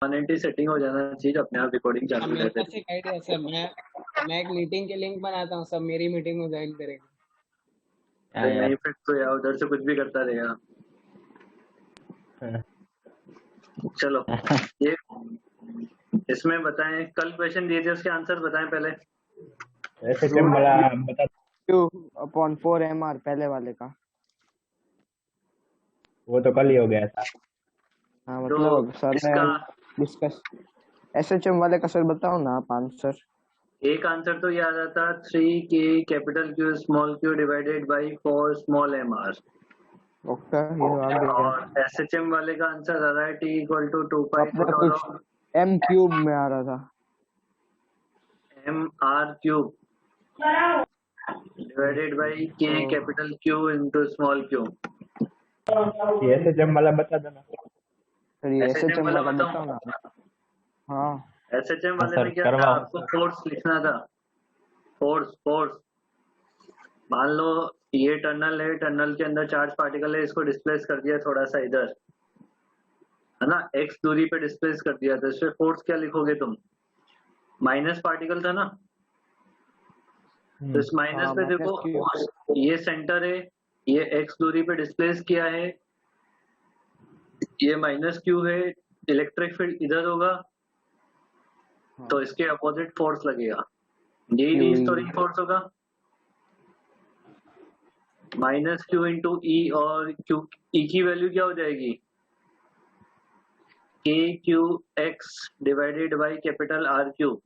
Permanently setting हो जाना चाहिए, अपने आप रिकॉर्डिंग चालू मेरे रहते पास एक आइडिया है सर, मैं एक मीटिंग के लिंक बनाता हूँ, सब मेरी मीटिंग में ज्वाइन करेंगे। अरे नहीं, फिर तो यार उधर से कुछ भी करता रहेगा। चलो ये इसमें बताएं, कल क्वेश्चन दिए थे उसके आंसर बताएं पहले। एसएचएम वाला बता। Q/4 MR पहले वाले का। वो तो कल ही हो गया था। हाँ तो मतलब सर ने इसका डिस्कस। एसएचएम वाले का सर बताओ ना आप आंसर। एक आंसर तो ये आ रहा था 3K capital Q small q divided by 4 small mr। Okay, ये तो आ गया। और SHM वाले का आंसर आ रहा है T इक्वल टू 2 पाई अपना कुछ m³ में आ रहा था। mr cube divided by K capital Q into small q। ये एसएचएम वाला बता देना। सर ये SHM एसएचएम वाला वाला बताओ। बताओ ना। हाँ SHM हाँ वाले सर, में क्या था, करवाओ। आपको फोर्स लिखना था। फोर्स मान लो ये टनल है, टनल के अंदर चार्ज पार्टिकल है, इसको डिस्प्लेस कर दिया थोड़ा सा इधर, है ना, x दूरी पे डिस्प्लेस कर दिया, तो इसमें फोर्स क्या लिखोगे तुम? माइनस पार्टिकल था ना, तो इस माइनस हाँ पे देखो -Q। ये सेंटर है, ये x दूरी पे डिस्प्लेस किया है, ये -Q है, इलेक्ट्रिक फील्ड इधर होगा, तो इसके अपोजिट फोर्स लगेगा, ये रीस्टोरिंग फोर्स होगा, -Q इंटू ई, और Q ई की वैल्यू क्या हो जाएगी, KQX divided by capital RQ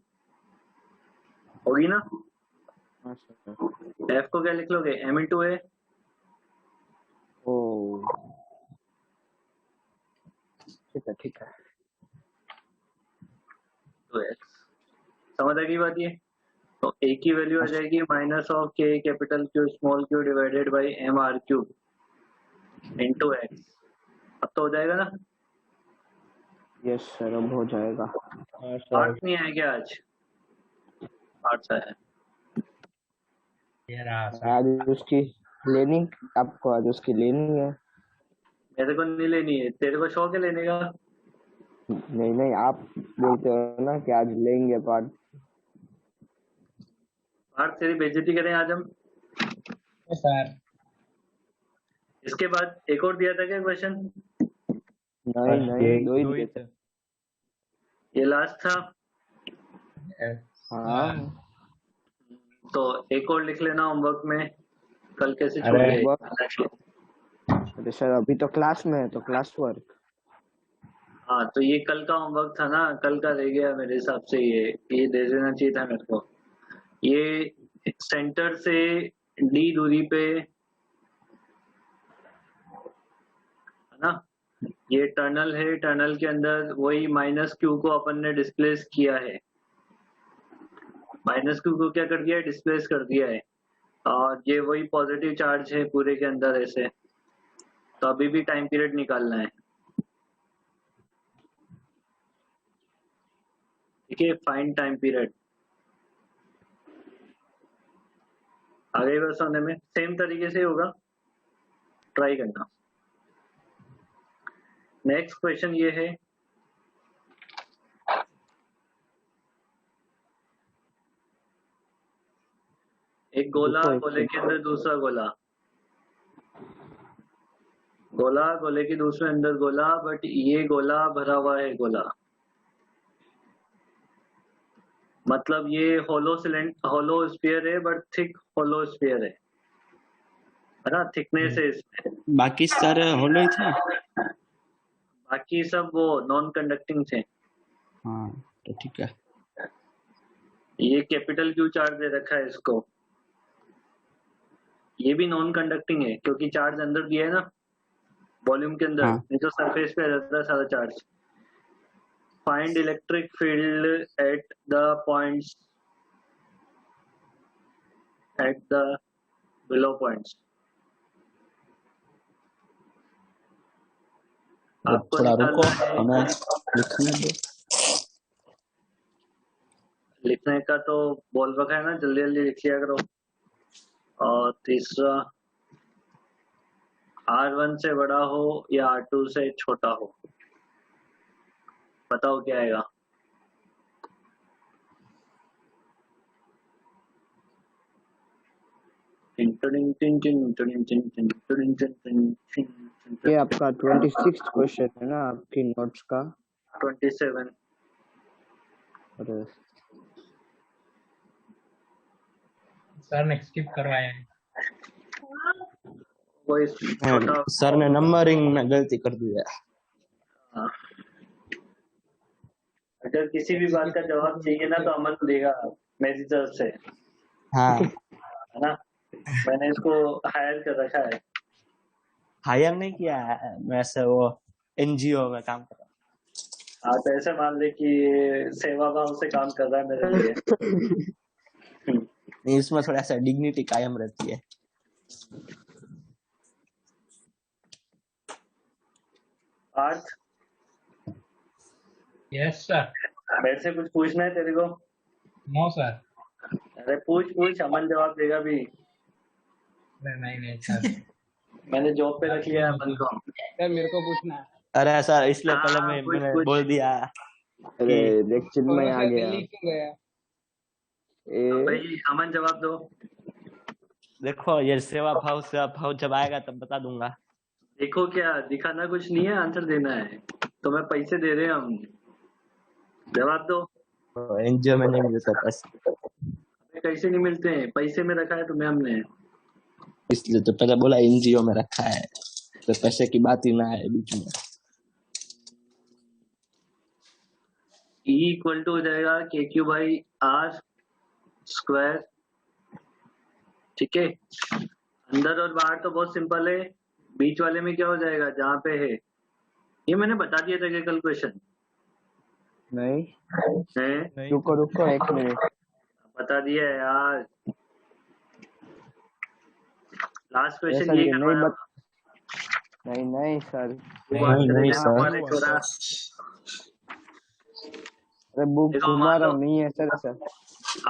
होगी ना। F को क्या लिख लोगे, M इंटू ए। ठीक है। तो X समझ आ गई बात ये। तो A की वैल्यू आ जाएगी -K capital Q small q divided by MR³ into X। अब तो हो जाएगा ना। यस सर, अब हो जाएगा। आर्ट्स नहीं है क्या आज? आर्ट्स है आज उसकी लेनी, आपको आज उसकी लेनी है। मेरे को नहीं लेनी है, तेरे को शौक है लेने का। नहीं, आप बोलते हो ना कि आज लेंगे पार्ट। आर्ट्स तेरी बेइज्जती करें आज हम। सर इसके बाद एक और दिया था क्या क्वेश्चन? नहीं, दो ही दिए थे। ये लास्ट था। हाँ तो एक और लिख लेना होमवर्क में, कल कैसे छूट अरे गए। अरे सर अभी तो क्लास में है, तो क्लास वर्क। हाँ तो ये कल का होमवर्क था ना, कल का रह गया मेरे हिसाब से, ये दे देना चाहिए था मेरे को। ये सेंटर से D दूरी पे, है ना, ये टनल है, टनल के अंदर वही -Q को अपन ने डिस्प्लेस किया है, -Q को क्या कर दिया है, डिस्प्लेस कर दिया है, और ये वही पॉजिटिव चार्ज है पूरे के अंदर ऐसे। तो अभी भी टाइम पीरियड निकालना है, ठीक है, फाइंड टाइम पीरियड। आगे बस होने में सेम तरीके से होगा, ट्राई करना। नेक्स्ट क्वेश्चन ये है, एक गोला, गोले के अंदर दूसरा गोला, गोला गोले के दूसरे अंदर गोला, बट ये गोला भरा हुआ है गोला, मतलब ये होलो होलो स्फीयर है, बट थिक होलो स्फीयर है ना, थिकनेस है इसमें। बाकी सर होलो ही थे। बाकी सब वो नॉन कंडक्टिंग थे। हाँ तो ठीक है। ये कैपिटल Q चार्ज दे रखा है इसको, ये भी नॉन कंडक्टिंग है क्योंकि चार्ज अंदर दिया है ना वॉल्यूम के अंदर, हाँ। नहीं तो सरफेस पे रहता है सारा charge. Find electric field at the points, at the below points. आपको थोड़ा रुको, निकालना है, हमें लिखने दो। लिखने का तो बोल रखा है ना, जल्दी जल्दी लिख लिया करो। और तीसरा, R1 से बड़ा हो या R2 से छोटा हो। बताओ क्या आएगा। ये आपका 26 क्वेश्चन है ना आपकी नोट्स का? 27। अरे सर ने स्किप करवाया है। वो इस छोटा सर ने नंबरिंग में गलती कर दी है। हाँ। अगर किसी भी बात का जवाब चाहिए ना तो अमन देगा मेरी तरफ से, हाँ, है ना। मैंने इसको हायर कर रखा है। हायर नहीं किया है, वैसे वो एनजीओ में काम कर रहा हाँ तो ऐसे मान ले कि सेवा भाव से काम कर रहा है मेरे लिए। है। इसमें थोड़ा सा डिग्निटी कायम रहती है। Parth, yes sir. मेरे से कुछ पूछना है तेरे को? No sir. अरे पूछ पूछ, अमन जवाब देगा भी। नहीं नहीं सर। मैंने जॉब पे रख लिया है अमन को। सर मेरे को पूछना है। अरे सर इसलिए पहले हाँ, मैंने पूछ। बोल दिया अरे देख चिन्मय आ सर गया। दिल्ली क्यों गया? भाई अमन जवाब दो। देखो ये सेवा भाव जब आएगा तब बता दूंगा। देखो क्या दिखाना कुछ नहीं है, आंसर देना है। तुम्हें पैसे दे रहे हैं हम, जवाब दो। एनजीओ में नहीं मिलता पैसे, कैसे नहीं मिलते हैं? पैसे में रखा है तुम्हें हमने। इसलिए तो पहले बोला एनजीओ में रखा है, तो पैसे की बात ही ना है बीच में। E इक्वल टू हो जाएगा KQ बाई R स्क्वायर। ठीक है, अंदर और बाहर तो बहुत सिंपल है। बीच वाले में क्या हो जाएगा जहाँ पे है? ये मैंने बता दिया था कि कल क्वेश्चन नहीं है। रुको रुको 1 मिनट। बता दिया है यार, लास्ट ऐसा क्वेश्चन ये नहीं करवाया। नहीं नहीं सर। नहीं सर। हमारे छोरा। अरे बुक देखो, घुमा मान रहा लो हूँ, नहीं है सर सर।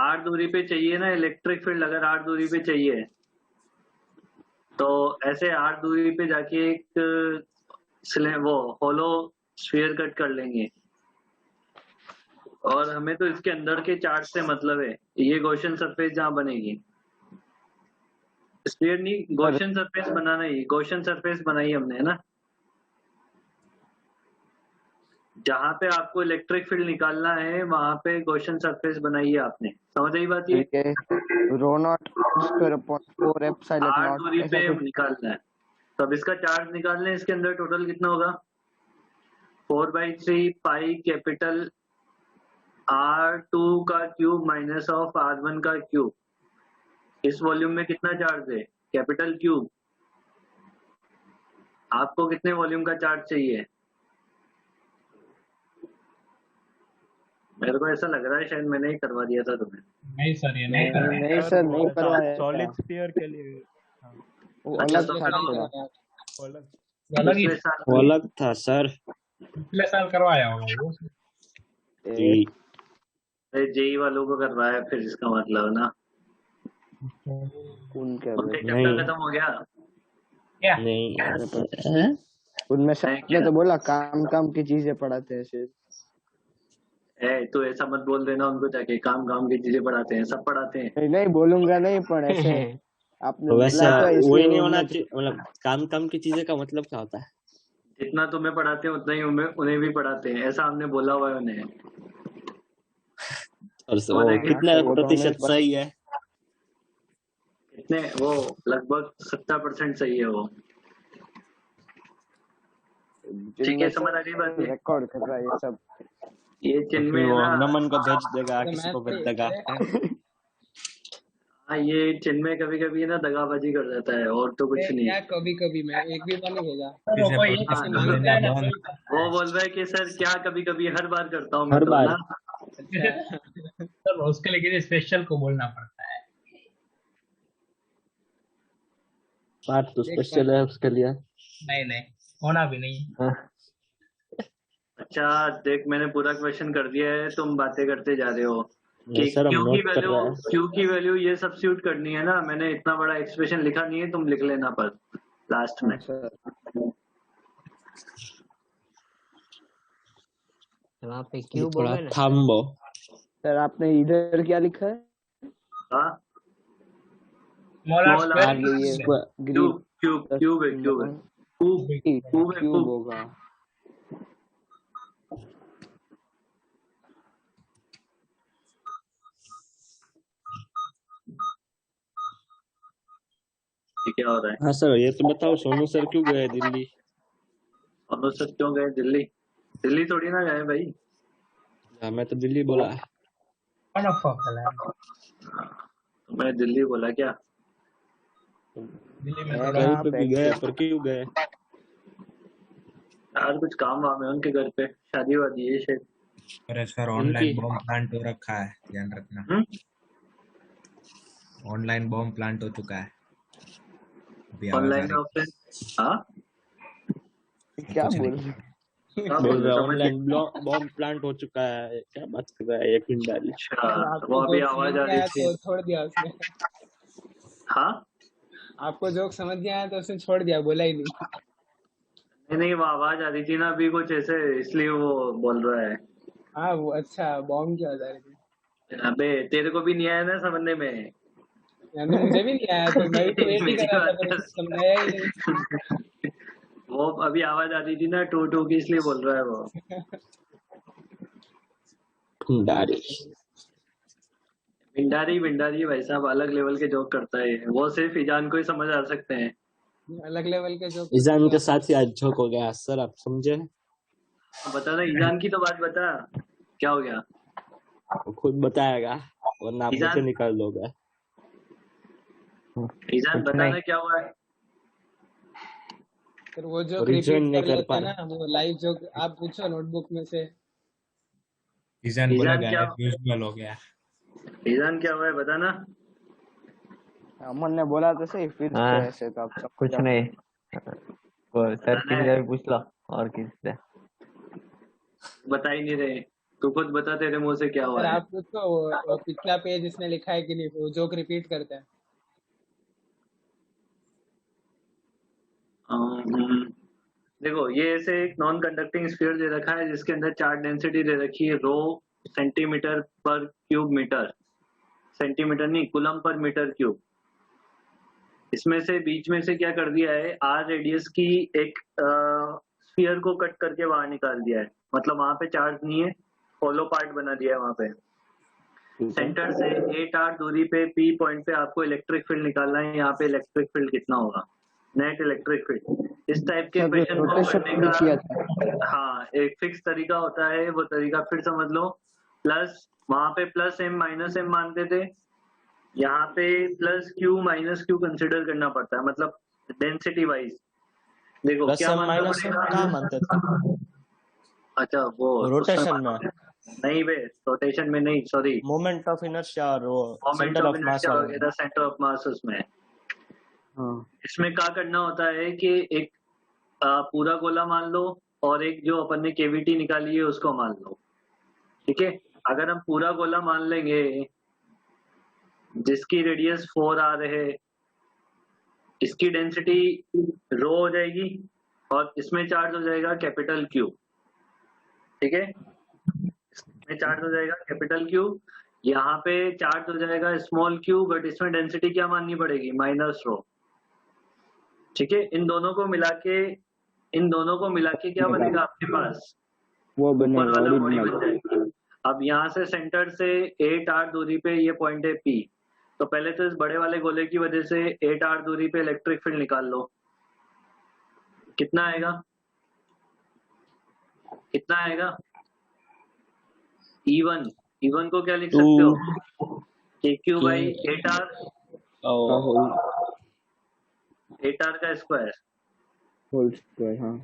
8 दूरी पे चाहिए ना इलेक्ट्रिक फील्ड, अगर 8 दूरी पे चाहिए तो ऐसे 8 दूरी पे जाके एक वो होलो स्फीयर कट कर लेंगे। और हमें तो इसके अंदर के चार्ज से मतलब है, ये गॉसियन सरफेस जहाँ बनेगी। स्फीयर नहीं, गॉसियन सरफेस बनाना ही, गॉसियन सरफेस बनाई हमने, है ना। जहाँ पे आपको इलेक्ट्रिक फील्ड निकालना है वहां पे गॉसियन सरफेस बनाई है आपने। समझ आई बात? ये ठीक है rho naught square upon 4 epsilon 8 naught दूरी ऐसा पे कुछ। निकालना है। तो अब इसका चार्ज निकालना है, इसके अंदर टोटल कितना होगा? 4/3 पाई कैपिटल R2 का क्यूब माइनस ऑफ R1 का क्यूब। इस वॉल्यूम में कितना चार्ज है? Capital cube. आपको कितने वॉल्यूम का चार्ज चाहिए? मेरे को ऐसा लग रहा है शायद मैंने ही करवा दिया था तुम्हें। नहीं सर, ये नहीं करवाया। नहीं सर नहीं करवाया सॉलिड था। स्फीयर के लिए वो अच्छा, अलग तो था फिर थोड़ा। अलग। अलग ही पिछले साल वो अलग था सर। पिछले साल करवाया होगा वो। जेई वालों को करवाया, फिर इसका मतलब ना उनके उनके नहीं। चैप्टर खत्म हो गया। क्या? नहीं उनमें है सर क्या? ने तो बोला काम काम की चीजें पढ़ाते हैं सिर्फ। तो ऐसा मत बोल देना उनको जाके, काम काम की चीजें पढ़ाते हैं, सब पढ़ाते हैं। नहीं नहीं बोलूंगा नहीं पर ऐसे आपने तो वैसा बोला तो वही इसलिए नहीं होना उनने चाहिए, मतलब काम काम की चीजें का मतलब क्या होता है? जितना तुम्हें पढ़ाते हैं उतना ही उन्हें भी पढ़ाते हैं, ऐसा हमने बोला हुआ है उन्हें। और वो वो देखे कितना वो तो हमें प्रतिशत सही है? कितने, वो लगभग 70% सही है वो। ठीक है, समझ आ गई बात? ये रिकॉर्ड कर रहा है ये सब। ये तो चिन्ह फिर में वो ना, नमन को भेज देगा, तो किसी मैथ को भेज पढ़ी देगा। हाँ ये चिन्ह में कभी कभी ना दगाबाजी कर जाता है, और तो कुछ नहीं। क्या कभी कभी मैं एक भी बार नहीं भेजा। सर वो ये हाँ, नहीं बोलता है ना कोई। वो बोल रहा है कि सर क्या कभी कभी, हर बार करता हूँ मैं हर तो बार। ना। सर उसके लिए किसी स्पेशल को बोलना पड़ता है। पार्ट तो स्पेशल है उसके लिए। नहीं नहीं, होना भी नहीं। हाँ। अच्छा देख, मैंने पूरा क्वेश्चन कर दिया है, तुम बातें करते जा रहे हो कि नहीं सर, हम क्यू की नोट कर वैल्यू, रहे हैं। क्यू की वैल्यू ये सब्स्टिट्यूट करनी है ना। मैंने इतना बड़ा एक्सप्रेशन लिखा नहीं है, तुम लिख लेना पर लास्ट में। सर वहाँ पे ये क्यूब थोड़ा होगा ना। थाम्बो। सर आपने इधर क्या लिखा है? हाँ small r small square r ये ग्रीन क्यूब क्यूब क्यूब है क्यूब है क्यूब क्यूब है क्यूब क्यूब। होगा। ये क्या हो रहा है? हाँ सर, ये तो बताओ सोनू सर क्यों गए दिल्ली? हम लोग सब क्यों गए दिल्ली? दिल्ली थोड़ी ना गए भाई। हाँ, मैं तो दिल्ली बोला। वन ऑफ है मैं दिल्ली बोला क्या? दिल्ली में है थोड़ा कहीं कहाँ पे पे भी गए, actually? पर क्यों गए? यार कुछ काम वाम है उनके घर पे, शादी वादी है शायद। अरे सर उनकी ऑनलाइन बॉम्ब प्लांट हो रखा है, ध्यान रखना। ऑनलाइन बॉम्ब प्लांट हो चुका है। अभी आवाज आ ऑनलाइन रही ऑफलाइन? हाँ क्या कुछ बोल नहीं। रहे? क्या बोल बोल रहे रहे समझ ऑनलाइन नहीं। बॉम्ब प्लांट हो चुका है, क्या बात कर रहा है ये पिंडाली? अच्छा आपको वो अभी जोक समझ आवाज आ नहीं रही आया थी। तो छोड़ दिया उसने। हाँ आपको जोक समझ नहीं आया तो उसने छोड़ दिया, बोला ही नहीं। नहीं नहीं, वो आवाज आ रही थी ना अभी कुछ ऐसे, इसलिए वो बोल रहा है। हाँ वो अच्छा बॉम्ब की बता रही थी। अबे तेरे को भी नहीं आया ना समझने में? यार तो मुझे भी नहीं आया, तो मैं भी तो वेट ही मेरी कर रहा था, बात पर कर। उसने समझाया ही नहीं। वो अभी आवाज आ रही थी ना टू टू की, इसलिए बोल रहा है वो। पिंडाली। भिंडारी भिंडारी भाई साहब अलग लेवल के जोक करता है, वो सिर्फ ईजान को ही समझ आ सकते हैं। अलग लेवल के जोक ईजान के साथ ही आज झोंक हो गया सर, आप समझे? बता ना ईजान की तो बात बता, क्या हो गया? वो खुद बताएगा, वरना आप मुझे ईजान निकाल दोगे। ईजान कुछ बता नहीं। ना क्या हुआ है? फिर वो जोक रिजॉइन रिपीट नहीं कर कर लेते पा हैं ना, रहे। वो लाइव जोक आप पूछो नोटबुक में से। ईजान ईजान बोलेगा क्या, एज यूजुअल हो गया। ईजान क्या हुआ है बता ना। अमन ने बोला तो सही, फिर से हाँ ऐसे तो आप कुछ समझ नहीं। वो सर बताना किसी है, से भी पूछ लो और किसी से। बता ही नहीं रहे। तू खुद बता तेरे मुंह से क्या सर हुआ है। आप पूछो वो पिछला पेज इसने लिखा है कि नहीं, वो जोक रिपीट करता है। देखो ये ऐसे एक नॉन कंडक्टिंग स्फीयर दे रखा है जिसके अंदर चार्ज डेंसिटी दे रखी है रो सेंटीमीटर पर क्यूब मीटर, सेंटीमीटर नहीं कूलम पर मीटर क्यूब। इसमें से बीच में से क्या कर दिया है, आर रेडियस की एक स्फीयर को कट करके बाहर निकाल दिया है, मतलब वहां पे चार्ज नहीं है, होलो पार्ट बना दिया है वहां पे। सेंटर से 8r दूरी पे पी पॉइंट पे आपको इलेक्ट्रिक फील्ड निकालना है, यहाँ पे इलेक्ट्रिक फील्ड कितना होगा, नेट इलेक्ट्रिक फील्ड। इस टाइप के सर जो क्वेश्चन को रोटेशन करने में किया का था। हाँ एक फिक्स तरीका होता है, वो तरीका फिर समझ लो। प्लस वहां पे प्लस एम माइनस एम मानते थे, यहाँ पे plus Q minus Q consider करना पड़ता है, मतलब डेंसिटी वाइज। देखो प्लस क्या एम मानना माइनस एम कहाँ मानते थे? पड़ेगा? अच्छा वो उसमें रोटेशन में, नहीं बे, रोटेशन में नहीं, सॉरी, मोमेंट ऑफ इनर्शिया और वो moment centre of of mass inertia वाले में। वगैरह, सेंटर ऑफ मास उसमें। हाँ इसमें क्या करना होता है कि एक पूरा गोला मान लो और एक जो अपन ने केविटी निकाली है उसको मान लो, ठीक है। अगर हम पूरा गोला मान लेंगे जिसकी रेडियस 4r है, इसकी डेंसिटी रो हो जाएगी और इसमें चार्ज हो जाएगा कैपिटल क्यू, ठीक है। इसमें चार्ज हो जाएगा कैपिटल क्यू, यहाँ पे चार्ज हो जाएगा स्मॉल क्यू, बट इसमें डेंसिटी क्या माननी पड़ेगी, माइनस रो, ठीक है। इन दोनों को मिला के क्या बनेगा आपके पास, वो ऊपर बनेगा वाला बॉडी ओरिजिनल। बन जाएगी। अब यहाँ से सेंटर से 8r दूरी पे ये पॉइंट है P, तो पहले तो इस बड़े वाले गोले की वजह से 8r दूरी पे इलेक्ट्रिक फील्ड निकाल लो, कितना आएगा, कितना आएगा E1। E1 को क्या लिख सकते हो, KQ बाई 8r, का होल 8r का स्क्वायर, होल स्क्वायर। हाँ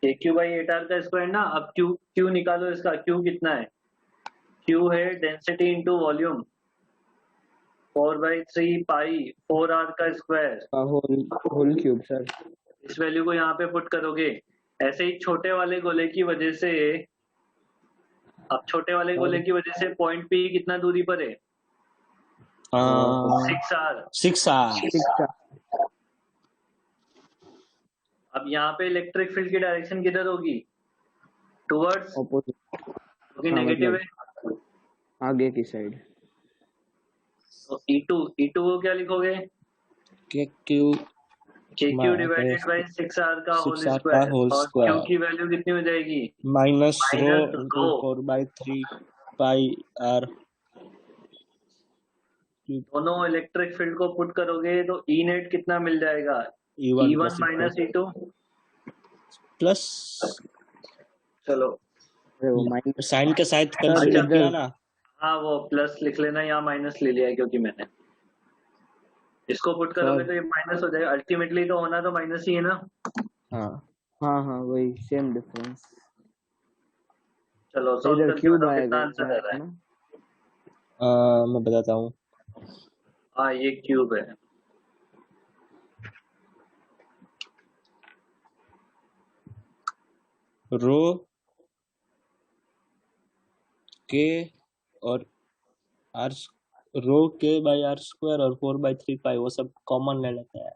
KQ बाई 8r का स्क्वायर ना। अब Q निकालो, इसका Q कितना है, Q है डेंसिटी इंटू वॉल्यूम 4/3 पाई 4r का स्क्वायर। का होल क्यूब सर। इस वैल्यू को यहाँ पे पुट करोगे, ऐसे ही छोटे वाले गोले की वजह से, अब छोटे वाले गोले की वजह से पॉइंट P कितना दूरी पर है, 6r। 6r। अब यहाँ पे इलेक्ट्रिक फील्ड की डायरेक्शन किधर होगी, टूवर्ड्स ऑपोजिट, क्योंकि हाँ नेगेटिव है मतलब आगे की साइड। तो E2 को क्या लिखोगे के Q KQ divided by 6R का होल 6R का स्क्वायर होल और Q स्क्वायर की वैल्यू कितनी हो जाएगी minus rho minus into rho 4/3 pi R दोनों इलेक्ट्रिक फील्ड को पुट करोगे तो E नेट कितना मिल जाएगा E1 E1 plus minus E2 plus चलो अरे वो माइनस साइन के साथ सर कंसीडर अच्छा किया इधर, ना। हाँ वो प्लस लिख लेना यहाँ माइनस ले लिया है क्योंकि मैंने इसको पुट करोगे सर तो ये माइनस हो जाएगा अल्टीमेटली तो होना तो माइनस ही है ना हाँ हाँ हाँ वही सेम डिफरेंस। चलो तो सॉल्व इधर करके क्यूब बताओ आएगा कितना आंसर आ रहा है ना। मैं बताता हूँ। हाँ ये क्यूब है रो के और आर रो के बाई आर स्क्वायर और 4/3 पाई वो सब कॉमन ले लेते हैं।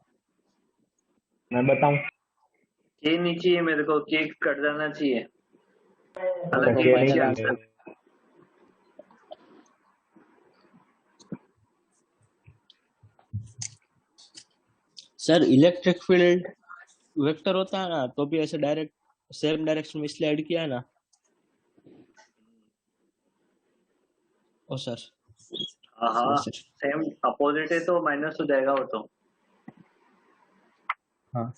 मैं बताऊं? के नहीं चाहिए मेरे को के कट जाना चाहिए अच्छा, हालांकि के ये नहीं चाहिए final answer answer. Sir electric field vector होता है ना तो भी ऐसे डायरेक्ट सेम डायरेक्शन में इसलिए ऐड किया है ना। ओ सर हाँ हाँ सर सेम अपोजिट है तो माइनस हो जाएगा वो तो हाँ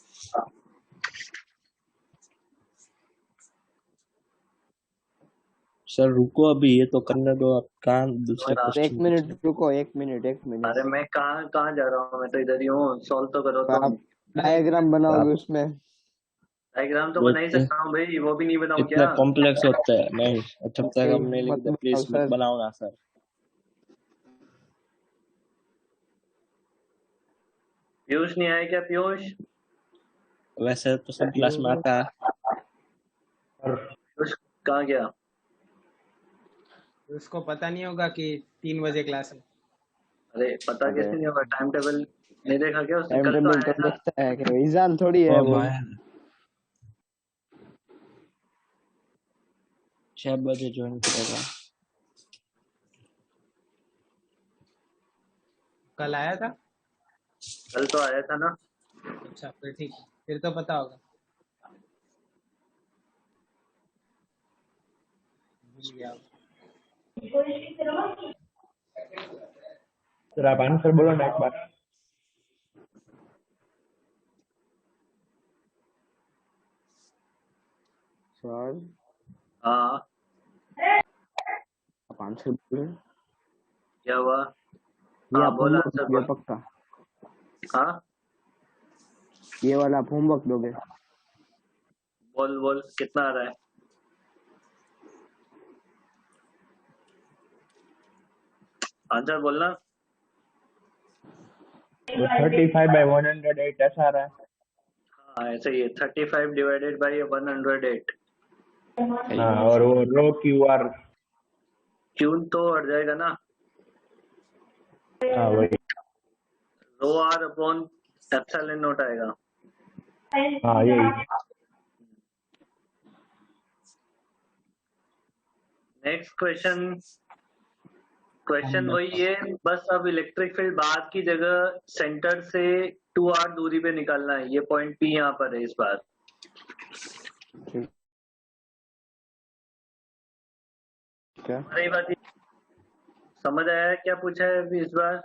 सर रुको अभी ये तो करने दो आप कहाँ दूसरे सर एक क्वेश्चन मिनट पूछे। रुको, एक मिनट। अरे मैं कहाँ कहाँ जा रहा हूँ मैं तो इधर ही हूँ सॉल्व तो करो तो तुम आप डायग्राम बनाओगे आप उसमें। डायग्राम तो वो बना ही सकता हूँ भाई वो भी नहीं बनाऊँ क्या इतने कॉम्प्लेक्स होते हैं नहीं जब तक नहीं हम नहीं मत लिखते बनाओ प्लीज मत सर। बनाओ ना सर। पीयूष नहीं आया क्या पीयूष वैसे तो सब क्लास में आता है। पीयूष कहाँ गया उसको पता नहीं होगा कि 3 बजे क्लास है। अरे पता अरे कैसे नहीं होगा टाइम टेबल नहीं देखा क्या उसने टाइम कल तो टेबल आया तो था देखता है कि ईजान थोड़ी है ओ वो। भाई 6 बजे ज्वाइन करेगा। कल आया था। कल तो आया था ना अच्छा फिर ठीक है, फिर तो पता होगा। भूल गया। सर आप आंसर बोलो ना एक बार। सर हाँ आप आंसर बोले, क्या हुआ ये हाँ आप बोल होमवर्क आंसर दोगे बोल पक्का? हाँ ये वाला आप होमवर्क दोगे? बोल बोल कितना आ रहा है आंसर बोलना वो 35/108 ऐसा आ रहा है। हाँ ऐसे ही है 35 डिवाइडेड बाई 108 हाँ और वो रो क्यू आर। क्यों तो हट जाएगा ना हाँ वही। रो आर अपॉन एप्सिलॉन नॉट आएगा हाँ यही। नेक्स्ट क्वेश्चन वही है बस अब इलेक्ट्रिक फील्ड बाद की जगह सेंटर से 2r दूरी पे निकालना है ये पॉइंट P यहाँ पर है इस बार क्या? अरे बात समझ आया क्या पूछा है अभी इस बार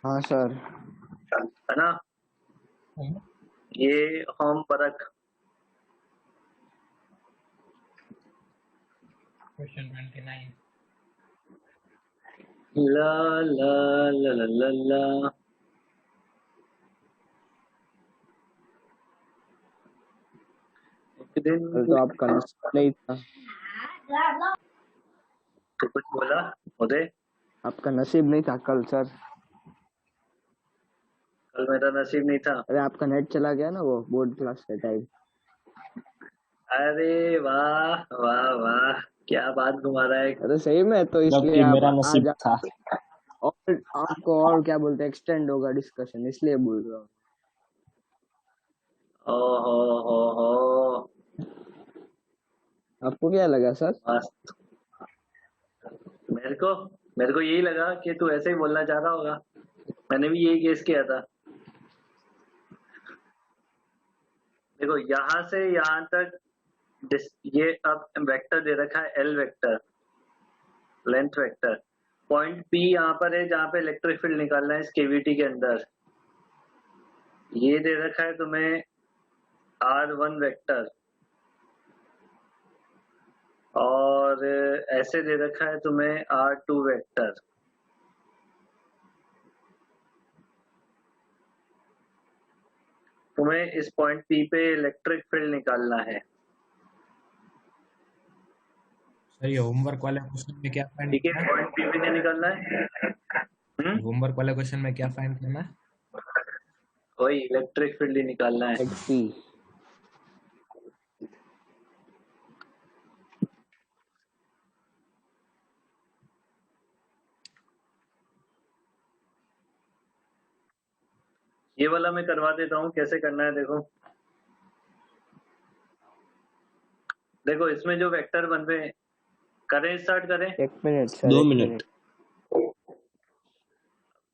हाँ सर। है ना ये होम परक क्वेश्चन 29 ला ला ला ला ला ला एक दिन कल तो आपका नसीब नहीं था। तो कुछ बोला उदय आपका नसीब नहीं था कल सर। कल मेरा नसीब नहीं था अरे आपका नेट चला गया ना वो बोर्ड क्लास के टाइम। अरे वाह वाह वाह क्या बात घुमा रहा है अरे सही में, तो इसलिए जबकि आप मेरा आज नसीब था। और आपको और क्या बोलते हैं एक्सटेंड होगा डिस्कशन, इसलिए बोल रहा हूँ। ओ हो आपको क्या लगा सर? मस्त। मेरे को यही लगा कि तू ऐसे ही बोलना चाह रहा होगा। मैंने भी यही गेस किया था। देखो यहाँ से यहाँ तक ये अब वेक्टर दे रखा है L vector, length vector. Point P यहाँ पर है जहाँ पे इलेक्ट्रिक फील्ड निकालना है इस केविटी के अंदर। ये दे रखा है तुम्हें R1 वेक्टर, और ऐसे दे रखा है तुम्हें R2 वेक्टर। तुम्हें इस पॉइंट पी पे इलेक्ट्रिक फील्ड निकालना है। सर ये होमवर्क वाले क्वेश्चन में क्या फाइंड ठीक है, करना है? पॉइंट पी पे क्या निकालना है? होमवर्क वाले क्वेश्चन में क्या फाइंड करना है? वही इलेक्ट्रिक फील्ड ही निकालना है। XP। ये वाला मैं करवा देता हूँ कैसे करना है। देखो देखो इसमें जो वेक्टर बन रहे हैं, करें स्टार्ट करें? 1 minute sir, 2 1 minute. Minute.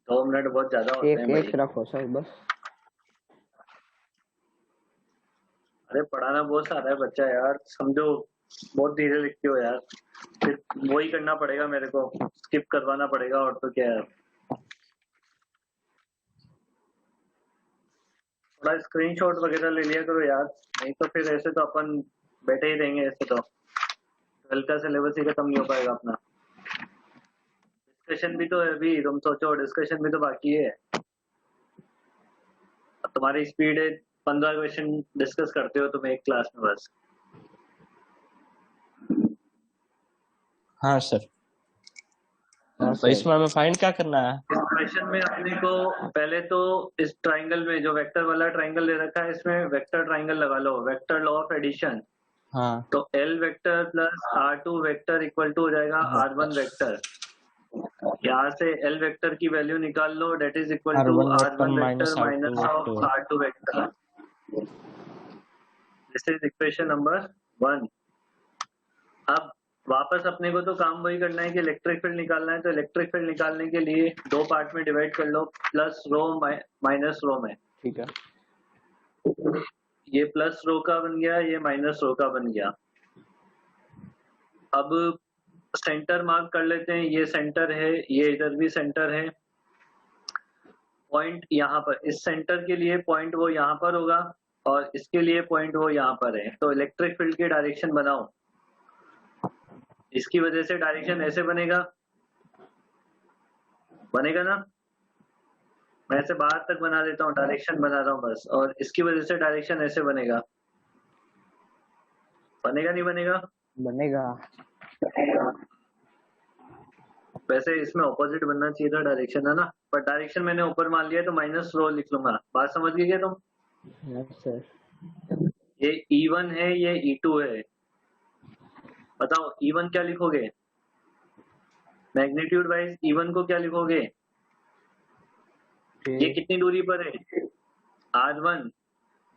2 minute बहुत ज्यादा होते हैं एक भाई। रखो सर बस। अरे पढ़ाना बहुत सारा है बच्चा यार, समझो। बहुत धीरे लिखते हो यार, फिर वही करना पड़ेगा मेरे को, स्किप करवाना पड़ेगा और तो क्या है। थोड़ा स्क्रीनशॉट वगैरह ले लिया करो यार, नहीं तो फिर ऐसे तो अपन बैठे ही रहेंगे। ऐसे तो 12 का सिलेबस ही खत्म नहीं हो पाएगा अपना। डिस्कशन भी तो है अभी, तुम सोचो डिस्कशन भी तो बाकी है। अब तुम्हारी स्पीड है, 15 क्वेश्चन डिस्कस करते हो तुम एक क्लास में बस। हाँ सर। हाँ तो सर। इसमें हमें फाइंड क्या करना है? इस क्वेश्चन में अपने को पहले तो इस ट्राइंगल में जो वेक्टर वाला ट्राइंगल दे रखा है, इसमें वेक्टर ट्राइंगल लगा लो, वेक्टर लॉ ऑफ एडिशन। हाँ तो L vector plus R2 vector equal to हो जाएगा R1 वेक्टर। यहाँ से L वेक्टर की वैल्यू निकाल लो, that is equal to R1 vector R1 minus vector R2 minus of vector. R2 vector. This is equation number 1। अब वापस अपने को तो काम वही करना है कि इलेक्ट्रिक फील्ड निकालना है। तो इलेक्ट्रिक फील्ड निकालने के लिए 2 पार्ट में डिवाइड कर लो, प्लस रो माइनस रो में। ठीक है। ये प्लस रो का बन गया, ये माइनस रो का बन गया। अब सेंटर मार्क कर लेते हैं, ये सेंटर है, ये इधर भी सेंटर है। पॉइंट यहाँ पर, इस सेंटर के लिए पॉइंट वो यहाँ पर होगा और इसके लिए पॉइंट वो यहाँ पर है। तो इलेक्ट्रिक फील्ड की डायरेक्शन बनाओ। इसकी वजह से डायरेक्शन ऐसे बनेगा, बनेगा ना। मैं ऐसे बाहर तक बना देता हूँ, डायरेक्शन बना रहा हूँ बस, और इसकी वजह से डायरेक्शन ऐसे बनेगा। बनेगा नहीं बनेगा? बनेगा। वैसे इसमें ऑपोजिट बनना चाहिए था डायरेक्शन, है ना, पर डायरेक्शन मैंने ऊपर मान लिया तो माइनस रो लिख लूंगा। बात समझ गए क्या तुम? Yes sir. ये E1 है, ये E2 है। बताओ E1 क्या लिखोगे? मैग्नीट्यूड वाइज E1 को क्या लिखोगे? ये कितनी दूरी पर है? R1।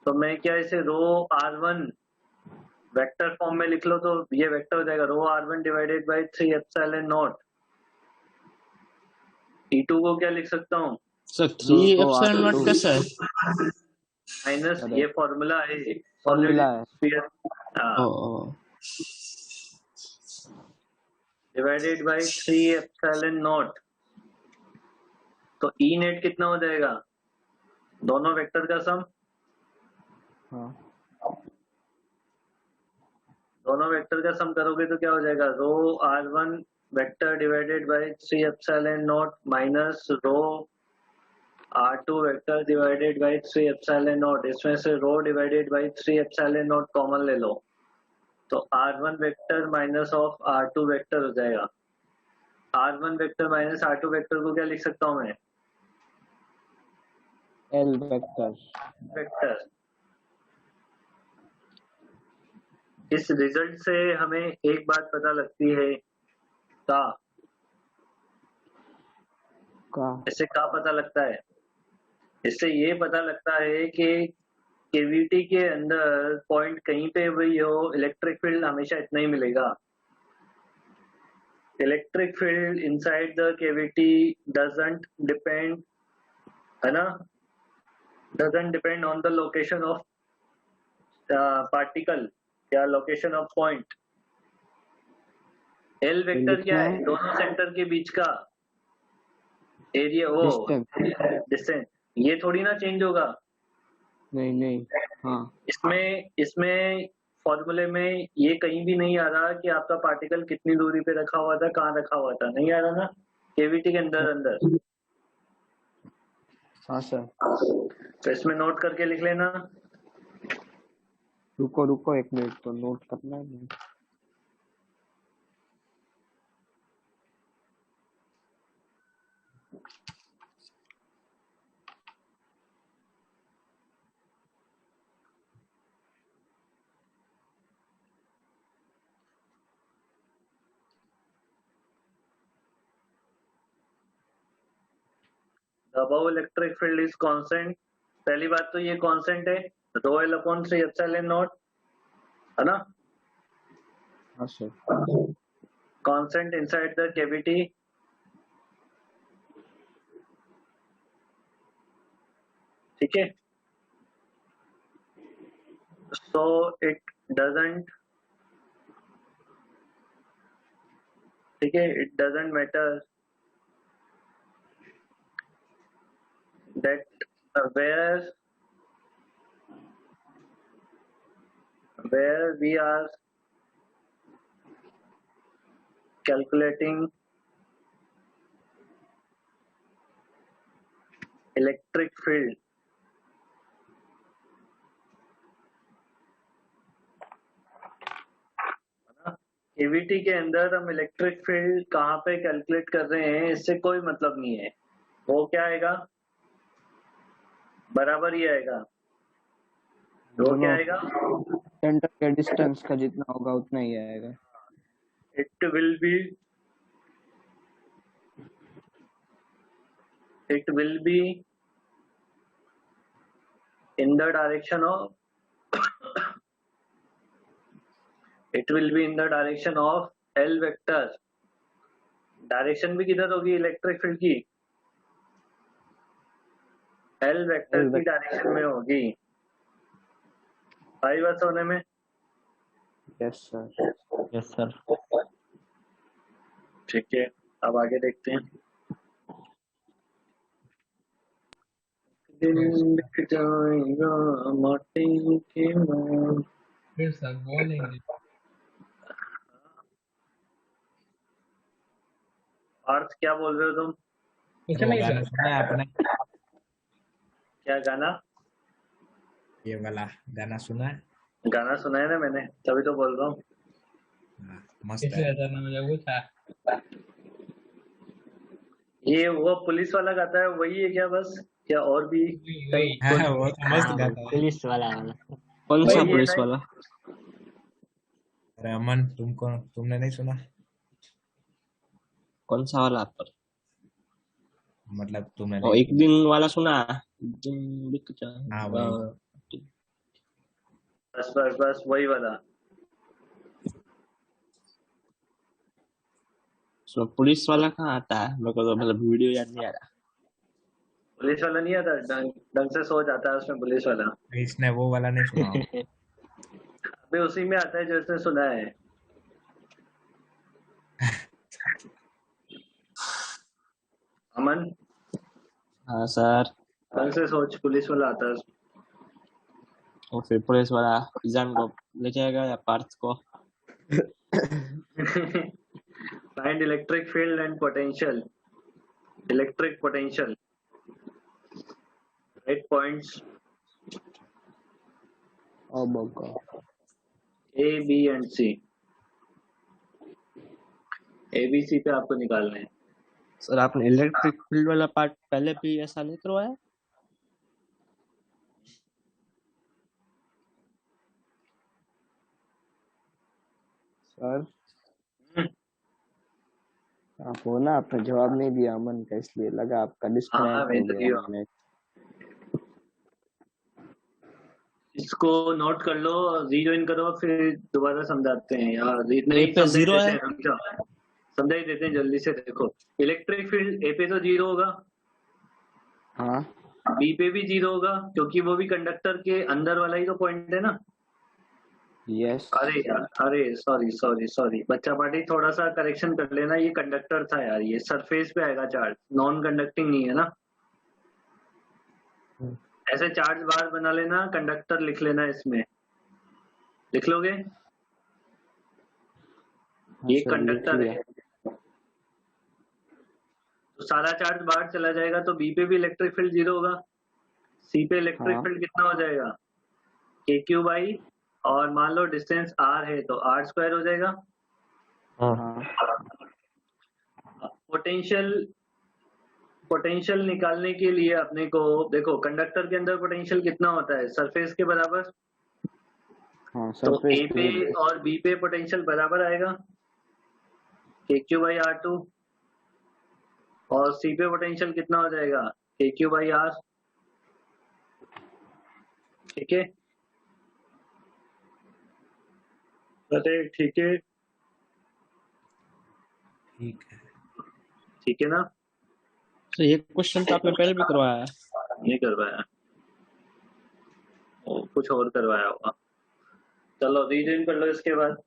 तो मैं क्या इसे रो R1 वेक्टर फॉर्म में लिख लो, तो ये वेक्टर हो जाएगा rho R1 divided by 3 epsilon not. E2 को क्या लिख सकता हूँ? सर 3 एप्सिलॉन नॉट कैसे है? माइनस ये फॉर्मूला है, फॉर्मूला है। Divided by 3 epsilon not. तो E नेट कितना हो जाएगा? दोनों वेक्टर का सम। हाँ। दोनों वेक्टर का सम करोगे तो क्या हो जाएगा? Rho R1 vector divided by 3 epsilon naught minus rho R2 vector divided by 3 epsilon naught. इसमें से rho divided by 3 epsilon naught common ले लो, तो R1 vector minus of R2 vector हो जाएगा। R1 vector minus R2 vector को क्या लिख सकता हूँ मैं? L vector. वेक्टर। इस रिजल्ट से हमें एक बात पता लगती है, का इससे क्या पता लगता है? इससे ये पता लगता है कि केवीटी के अंदर पॉइंट कहीं पे भी हो, इलेक्ट्रिक फील्ड हमेशा इतना ही मिलेगा. Electric field inside the cavity doesn't depend, है ना, doesn't depend on the location of particle या location of point. L vector क्या है? दोनों सेंटर के बीच का एरिया, वो डिस्टेंस. ये थोड़ी ना चेंज होगा. नहीं नहीं, हाँ इसमें फॉर्मूले में ये कहीं भी नहीं आ रहा कि आपका पार्टिकल कितनी दूरी पे रखा हुआ था, कहाँ रखा हुआ था, नहीं आ रहा ना. केविटी के अंदर. हाँ सर. तो इसमें नोट करके लिख लेना. रुको एक मिनट, तो नोट करना है. above electric field is constant. पहली बात तो ये कांस्टेंट है, rho L upon 3 epsilon not, है ना. हाँ sir. Constant inside the cavity. ठीक है. सो इट डजंट, ठीक है, it doesn't matter that where we are calculating electric field. KVT के अंदर हम इलेक्ट्रिक फील्ड कहाँ पे कैलकुलेट कर रहे हैं, इससे कोई मतलब नहीं है. वो क्या आएगा, बराबर ही आएगा. वो क्या आएगा, सेंटर के डिस्टेंस का जितना होगा उतना ही आएगा. it will be in the direction of it will be in the direction of L vector. Direction भी किधर होगी इलेक्ट्रिक फील्ड की, L वेक्टर की डायरेक्शन में होगी. आई बात होने में. Yes sir. Yes sir. ठीक है, अब आगे देखते हैं. दिन दिख जाएगा माटी के मोल. फिर सर बोलेंगे. अर्थ क्या बोल रहे हो तुम? कुछ वो नहीं गाना सर. सुना है आपने? क्या गाना? ये वाला गाना सुना है? गाना सुना है ना मैंने, तभी तो बोल रहा हूँ. हाँ, मस्त किसी है. ऐसा ना मुझे पूछा. ये वो पुलिस वाला गाता है वही है क्या बस, क्या और भी? वही हाँ, वो तो मस्त गाता है. पुलिस वाला वाला. कौन सा वही है पुलिस ना? वाला? अरे अमन, तुमने नहीं सुना? कौन सा वाला पर? मतलब तुमने और नहीं. एक दिन वाला सुना? दिन दिख जाएगा. हाँ, वही. बस वही वाला. उसमें पुलिस वाला कहाँ आता है? मेरे को तो मतलब वीडियो याद नहीं आ रहा. पुलिस वाला नहीं आता, ढंग से सो जाता है उसमें पुलिस वाला. इसने वो वाला नहीं सुना होगा. अभी उसी में आता है जो इसने सुना है. अमन हाँ सर. ढंग से सोच, पुलिस वाला आता है उसमें. और फिर पुलिस वाला एग्जाम को ले जाएगा या पार्थ को? Find electric field and potential. Electric potential, right points A, B and C. A, B, C पे आपको निकालना है. सर आपने इलेक्ट्रिक फील्ड वाला पार्ट पहले भी ऐसा नहीं करवाया? सर आप हो ना, आपने जवाब नहीं दिया अमन का, इसलिए लगा आपका हाँ, डिस्कनेक्ट मैं हो तो गया. दिया. इसको नोट कर लो, रीजॉइन करो, फिर दोबारा समझाते हैं यार। ए नहीं पे समझा ही 0 देते है। हैं, रुक जाओ, समझा ही देते हैं जल्दी से। देखो इलेक्ट्रिक फील्ड ए पे तो 0 होगा, हाँ बी पे भी 0 होगा, क्योंकि वो भी कंडक्टर के अंदर वाला ही तो पॉइंट है ना। यस अरे यार, अरे सॉरी सॉरी सॉरी, बच्चा पार्टी थोड़ा सा करेक्शन कर लेना, ये कंडक्टर था यार, ये सरफेस पे आएगा चार्ज, नॉन कंडक्टिंग नहीं है ना। ऐसे चार्ज बार बना लेना, कंडक्टर लिख लेना इसमें, लिख लोगे। ये सर, लिख कंडक्टर लिया। है, तो सारा चार्ज बाहर चला जाएगा, तो बी पे भी इलेक्ट्रिक फील्ड 0 होगा। सी पे इलेक्ट्रिक हाँ फील्ड कितना हो जाएगा, के क्यू बाई, और मान लो डिस्टेंस आर है तो आर स्क्वायर हो जाएगा। हाँ पोटेंशियल, पोटेंशियल निकालने के लिए अपने को देखो, कंडक्टर के अंदर पोटेंशियल कितना होता है, सरफेस के बराबर। हाँ तो सरफेस ए पे और बी पे पोटेंशियल बराबर आएगा, के क्यू बाई आर टू, और सी पे पोटेंशियल कितना हो जाएगा, के क्यू बाई आर। ठीक है, अरे ठीक है, ठीक है। ठीक है ना। तो ये क्वेश्चन तो आपने पहले भी करवाया है। नहीं करवाया, कुछ और करवाया होगा। चलो रीजन कर लो इसके बाद।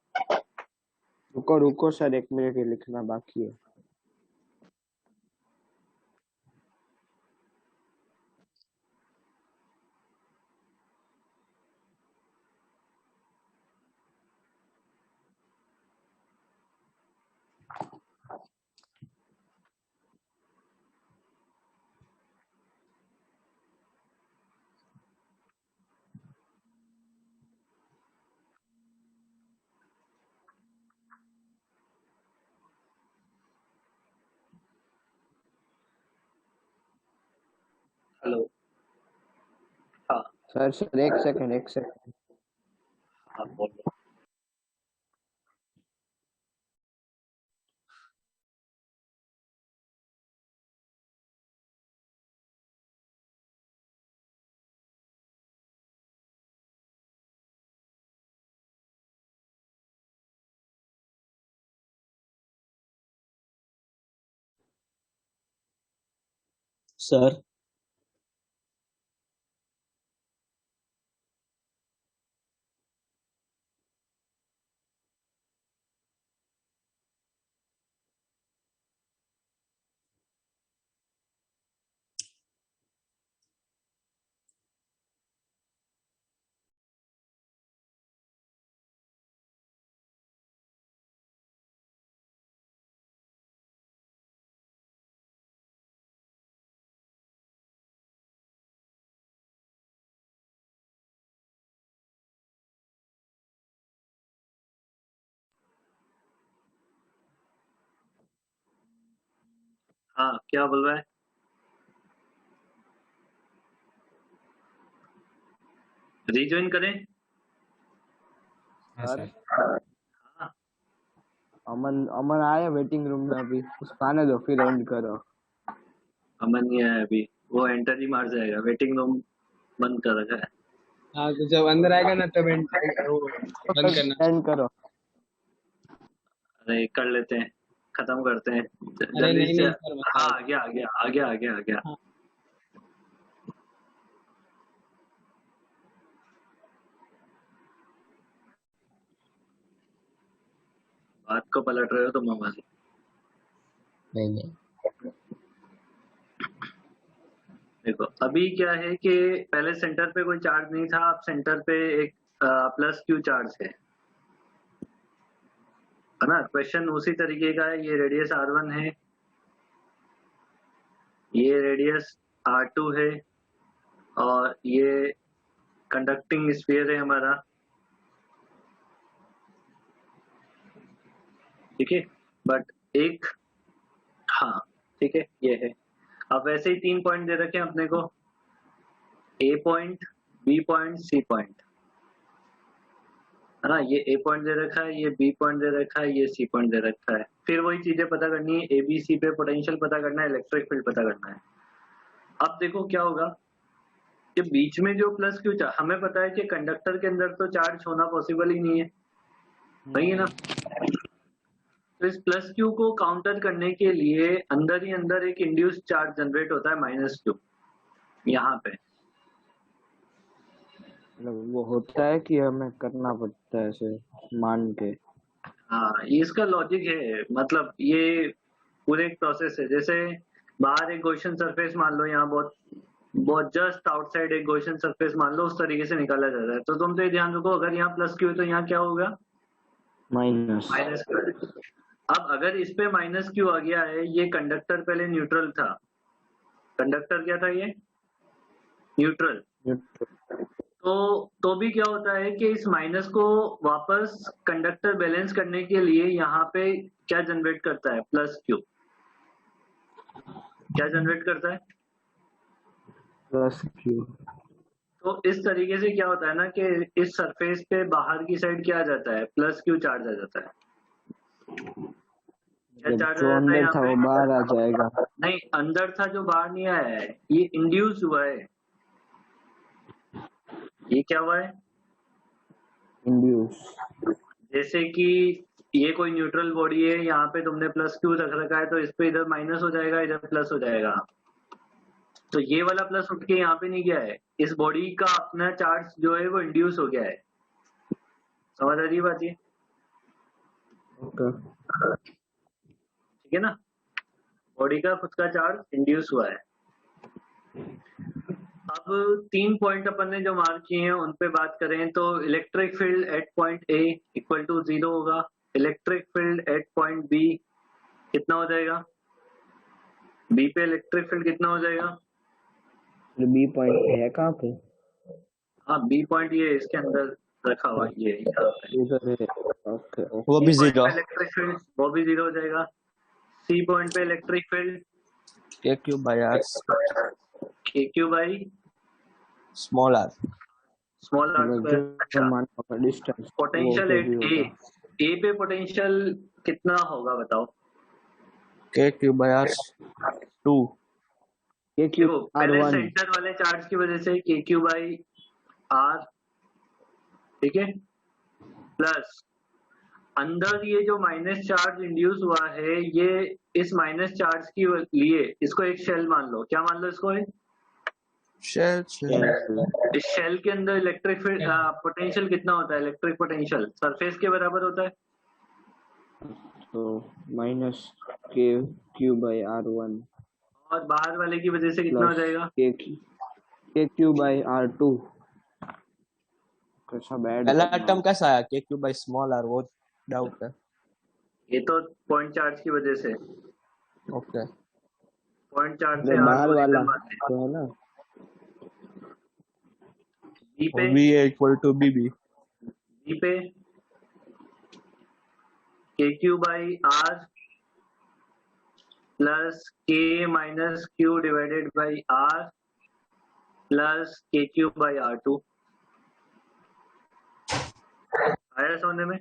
रुको रुको सर, 1 मिनट, ये लिखना बाकी है। हेलो, हाँ सर सर 1 सेकंड 1 सेकंड। हाँ बोलो। सर हाँ क्या बोल रहा है, रीजॉइन करें। हाँ सर सर। हाँ अमन अमन आया वेटिंग रूम में अभी, उसको आने दो फिर एंड करो। अमन नहीं आया अभी, वो एंटर ही मार जाएगा, वेटिंग रूम बंद कर रखा है। हाँ तो जब अंदर आएगा ना तब वो बंद करना। एंड करो। अरे कर लेते हैं, खत्म करते हैं अरे जल्दी नहीं से। नहीं सर, हाँ बताओ। आ गया आ गया आ गया आ गया आ गया। हाँ। बात को पलट रहे हो तुम हमारी। नहीं नहीं देखो अभी क्या है कि पहले सेंटर पे कोई चार्ज नहीं था, अब सेंटर पे एक प्लस क्यू चार्ज है ना। क्वेश्चन उसी तरीके का है, ये रेडियस R1 है, ये रेडियस R2 है, और ये कंडक्टिंग स्फीयर है हमारा। ठीक है, बट एक, हाँ ठीक है ये है। अब वैसे ही 3 पॉइंट दे रखे हैं अपने को, A point, B point, C point, है ना। ये ए पॉइंट दे रखा है, ये बी पॉइंट दे रखा है, ये सी पॉइंट दे रखा है। फिर वही चीजें पता करनी है, ए बी सी पे पोटेंशियल पता करना है, इलेक्ट्रिक फील्ड पता करना है। अब देखो क्या होगा, कि बीच में जो प्लस क्यू था, हमें पता है कि कंडक्टर के अंदर तो चार्ज होना पॉसिबल ही नहीं है, सही है ना। तो इस प्लस क्यू को काउंटर करने के लिए अंदर ही अंदर एक इंड्यूस चार्ज जनरेट होता है माइनस क्यू यहाँ पे। मतलब वो होता है कि हमें करना पड़ता है ऐसे मान के? हाँ, ये इसका लॉजिक है, मतलब ये पूरे एक प्रोसेस है। जैसे बाहर एक गॉसियन सरफेस मान लो, यहाँ बहुत बहुत जस्ट आउटसाइड एक गॉसियन सरफेस मान लो, उस तरीके से निकाला जाता है। तो तुम तो ये ध्यान रखो, अगर यहाँ प्लस क्यू है तो यहाँ क्या होगा, माइनस। Minus Q. अब अगर इस पे माइनस क्यू आ गया है, ये कंडक्टर पहले न्यूट्रल था, कंडक्टर क्या था ये, न्यूट्रल। तो भी क्या होता है कि इस माइनस को वापस कंडक्टर बैलेंस करने के लिए यहाँ पे क्या जनरेट करता है, प्लस क्यू। क्या जनरेट करता है, प्लस क्यू। तो इस तरीके से क्या होता है ना कि इस सरफेस पे बाहर की साइड क्या आ जाता है, प्लस क्यू चार्ज आ जाता है। क्या चार्ज जो आ जाता है अंदर यहाँ था पे, वो बाहर आ जाएगा। नहीं अंदर था जो बाहर नहीं आया है, ये इंड्यूस हुआ है। ये क्या हुआ है, इंड्यूस। जैसे कि ये कोई न्यूट्रल बॉडी है, यहाँ पे तुमने प्लस क्यू रख रखा है, तो इस पे इधर माइनस हो जाएगा, इधर प्लस हो जाएगा। तो ये वाला प्लस उठ के यहाँ पे नहीं गया है, इस बॉडी का अपना चार्ज जो है वो इंड्यूस हो गया है। समझ आ रही बात ये, ठीक है ना। बॉडी का खुद का चार्ज इंड्यूस हुआ है। अब 3 पॉइंट अपन ने जो मार्क किए हैं उन पे बात करें तो electric field at point A equal to 0 होगा, electric field at point B कितना हो जाएगा, बी पे इलेक्ट्रिक फील्ड कितना हो जाएगा, बी पॉइंट है कहाँ पे? हाँ बी पॉइंट ये इसके अंदर रखा हुआ है, ये यहाँ पे। इधर है। ओके वो भी जीरो, इलेक्ट्रिक फील्ड वो भी 0 हो जाएगा। सी पॉइंट पे electric field k q by R k q by small r small r. अच्छा, डिस्टेंस पोटेंशियल एट ए पे पोटेंशियल कितना होगा बताओ। के क्यू बाई आर 2। के क्यू देखो आर पहले 1। सेंटर वाले चार्ज की वजह से के क्यू बाई आर, ठीक है, प्लस अंदर ये जो माइनस चार्ज इंड्यूस हुआ है, ये इस माइनस चार्ज की लिए इसको एक शेल मान लो। क्या मान लो इसको, शेल इस शेल के अंदर इलेक्ट्रिक पोटेंशियल कितना होता है, इलेक्ट्रिक पोटेंशियल सरफेस के बराबर होता है। तो माइनस के क्यू बाई आर 1 और बाहर वाले की वजह से कितना हो जाएगा, के क्यू बाई आर 2। कैसा बैड पहला टर्म कैसा आया, के क्यू बाई स्मॉल आर, वो डाउट है। ये तो पॉइंट चार्ज की वजह से, ओके पॉइंट चार्ज से बाहर वाला तो है ना, बी पे B equal to B B B पे k q by R plus k minus q divided by R plus k q by R 2। आया समझने में?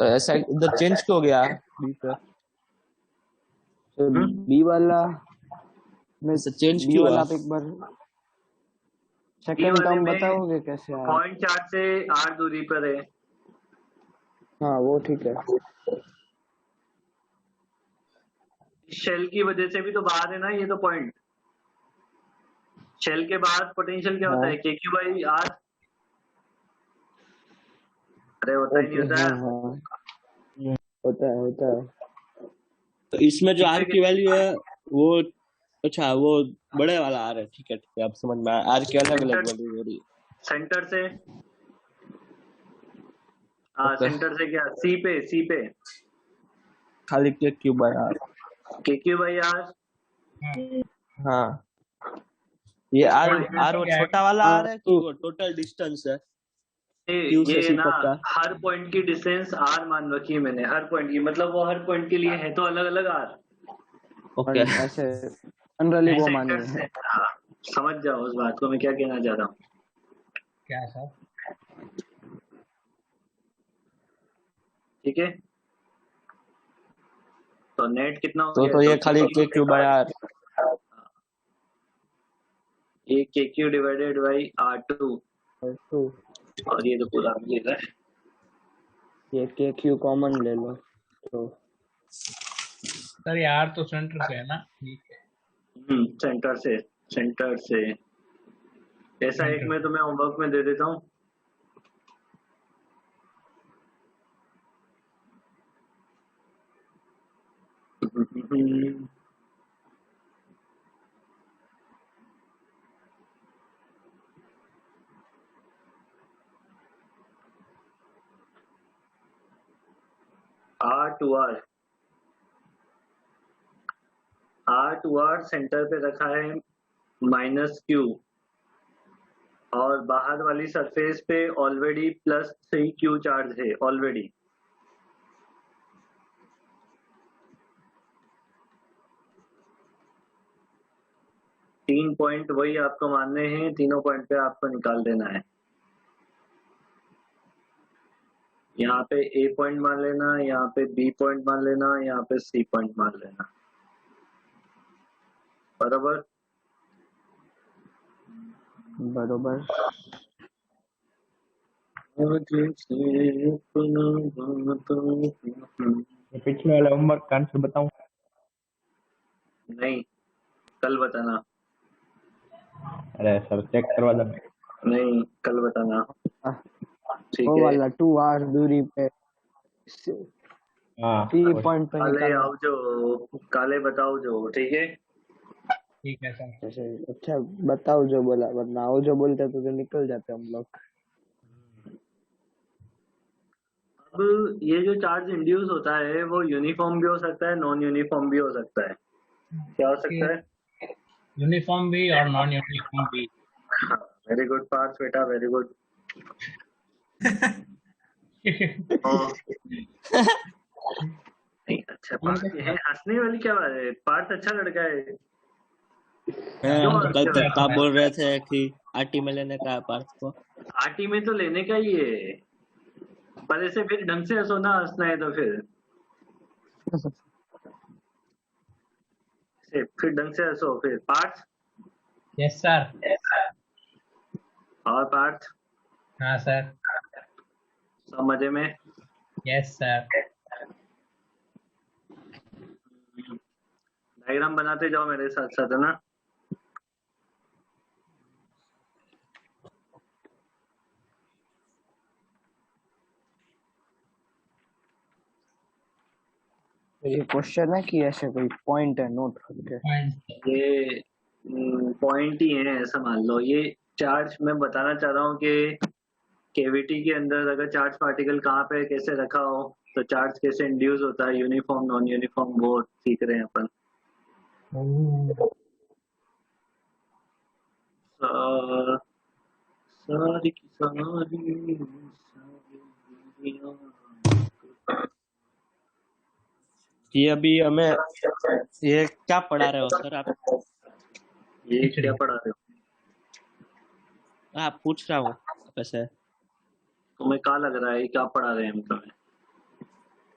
ऐसा इधर चेंज क्यों हो गया बी पे, तो बी वाला में चेंज बी क्यों वाला हुआ? आप एक बार सेकंड टर्म बताओगे कैसे आया? पॉइंट चार्ज से आर दूरी पर है, हाँ वो ठीक है। शेल की वजह से भी तो बाहर है ना ये तो पॉइंट। शेल के बाहर पोटेंशियल क्या होता है, के क्यू बाई आर। अरे होता ही नहीं होता है। होता है। तो इसमें जो आर की वैल्यू है वो, अच्छा वो बड़े वाला आर है, ठीक है अब समझ में आया, आर की अलग अलग वैल्यू हो रही है। सेंटर से, हाँ सेंटर से क्या, सी पे खाली के q by R, k q by are. हाँ ये आर वो छोटा वाला आर है कि वो टोटल डिस्टेंस है क्यू से ये सी ना तक का? हर पॉइंट की डिस्टेंस आर मान रखी है मैंने, हर पॉइंट की, मतलब वो हर पॉइंट के लिए है तो अलग अलग आर। ओके ऐसे जनरली वो माने हैं। हाँ, समझ जाओ उस बात को मैं क्या कहना चाह रहा हूँ। क्या सर? ठीक है, तो नेट कितना हो तो गया? ये खाली के क्यू बाई आर, ये KQ divided by R2 R2 और ये तो पूरा मिल रहा है। ये KQ कॉमन ले लो तो सर यार तो सेंटर से है ना, ठीक है। सेंटर से ऐसा एक सेंटर मैं तुम्हें होमवर्क में दे देता हूँ। R2R सेंटर पे रखा है -Q और बाहर वाली सरफेस पे ऑलरेडी +3Q चार्ज है ऑलरेडी। तीन पॉइंट वही आपको मानने हैं, तीनों पॉइंट पे आपको निकाल देना है। यहाँ पे A पॉइंट मान लेना, यहाँ पे B पॉइंट मान लेना, यहाँ पे C पॉइंट मान लेना, बराबर। बरोबर। ये पिछले वाले होमवर्क का आंसर बताऊं? नहीं, कल बताना। अरे सर चेक करवा दो। नहीं, कल बताना, ठीक वो है। वाला 2R दूरी पे हाँ 3 पॉइंट पे काले निकालना। आओ जो, काले बताओ जो, ठीक है। ठीक है सर। अच्छा बताओ जो बोला, वरना आओ जो बोलते तो निकल जाते हम लोग। अब ये जो चार्ज इंड्यूस होता है वो यूनिफॉर्म भी हो सकता है, नॉन यूनिफॉर्म भी हो सकता है। क्या हो सकता है? यूनिफॉर्म भी और नॉन यूनिफॉर्म भी। वेरी गुड पार्थ बेटा, वेरी गुड। नहीं अच्छा पार्थ है, हंसने वाली क्या बात है? पार्थ अच्छा लड़का है। कल तक आप बोल रहे थे कि आरटी में लेने का है पार्थ को। आरटी में तो लेने का ही है, पर ऐसे फिर ढंग से हंसो ना, हंसना है तो फिर ढंग से हंसो। फिर पार्थ। Yes sir. और पार्थ। हाँ सर। सब मजे में? Yes sir. डायग्राम बनाते जाओ मेरे साथ साथ, है ना। ये क्वेश्चन है कि ऐसे कोई पॉइंट है नोट करके? ये पॉइंट ही है ऐसा मान लो। ये चार्ज मैं बताना चाह रहा हूँ कि केविटी के अंदर अगर चार्ज पार्टिकल कहाँ पे कैसे रखा हो तो चार्ज कैसे इंड्यूस होता है, यूनिफॉर्म नॉन यूनिफॉर्म, वो सीख रहे हैं अपन। सारी की सारी ये अभी हमें ये क्या पढ़ा रहे हो सर आप? ये क्या पढ़ा रहे हो? आप पूछ रहा हूँ वैसे। तुम्हें क्या लग रहा है क्या पढ़ा रहे हैं हम तुम्हें?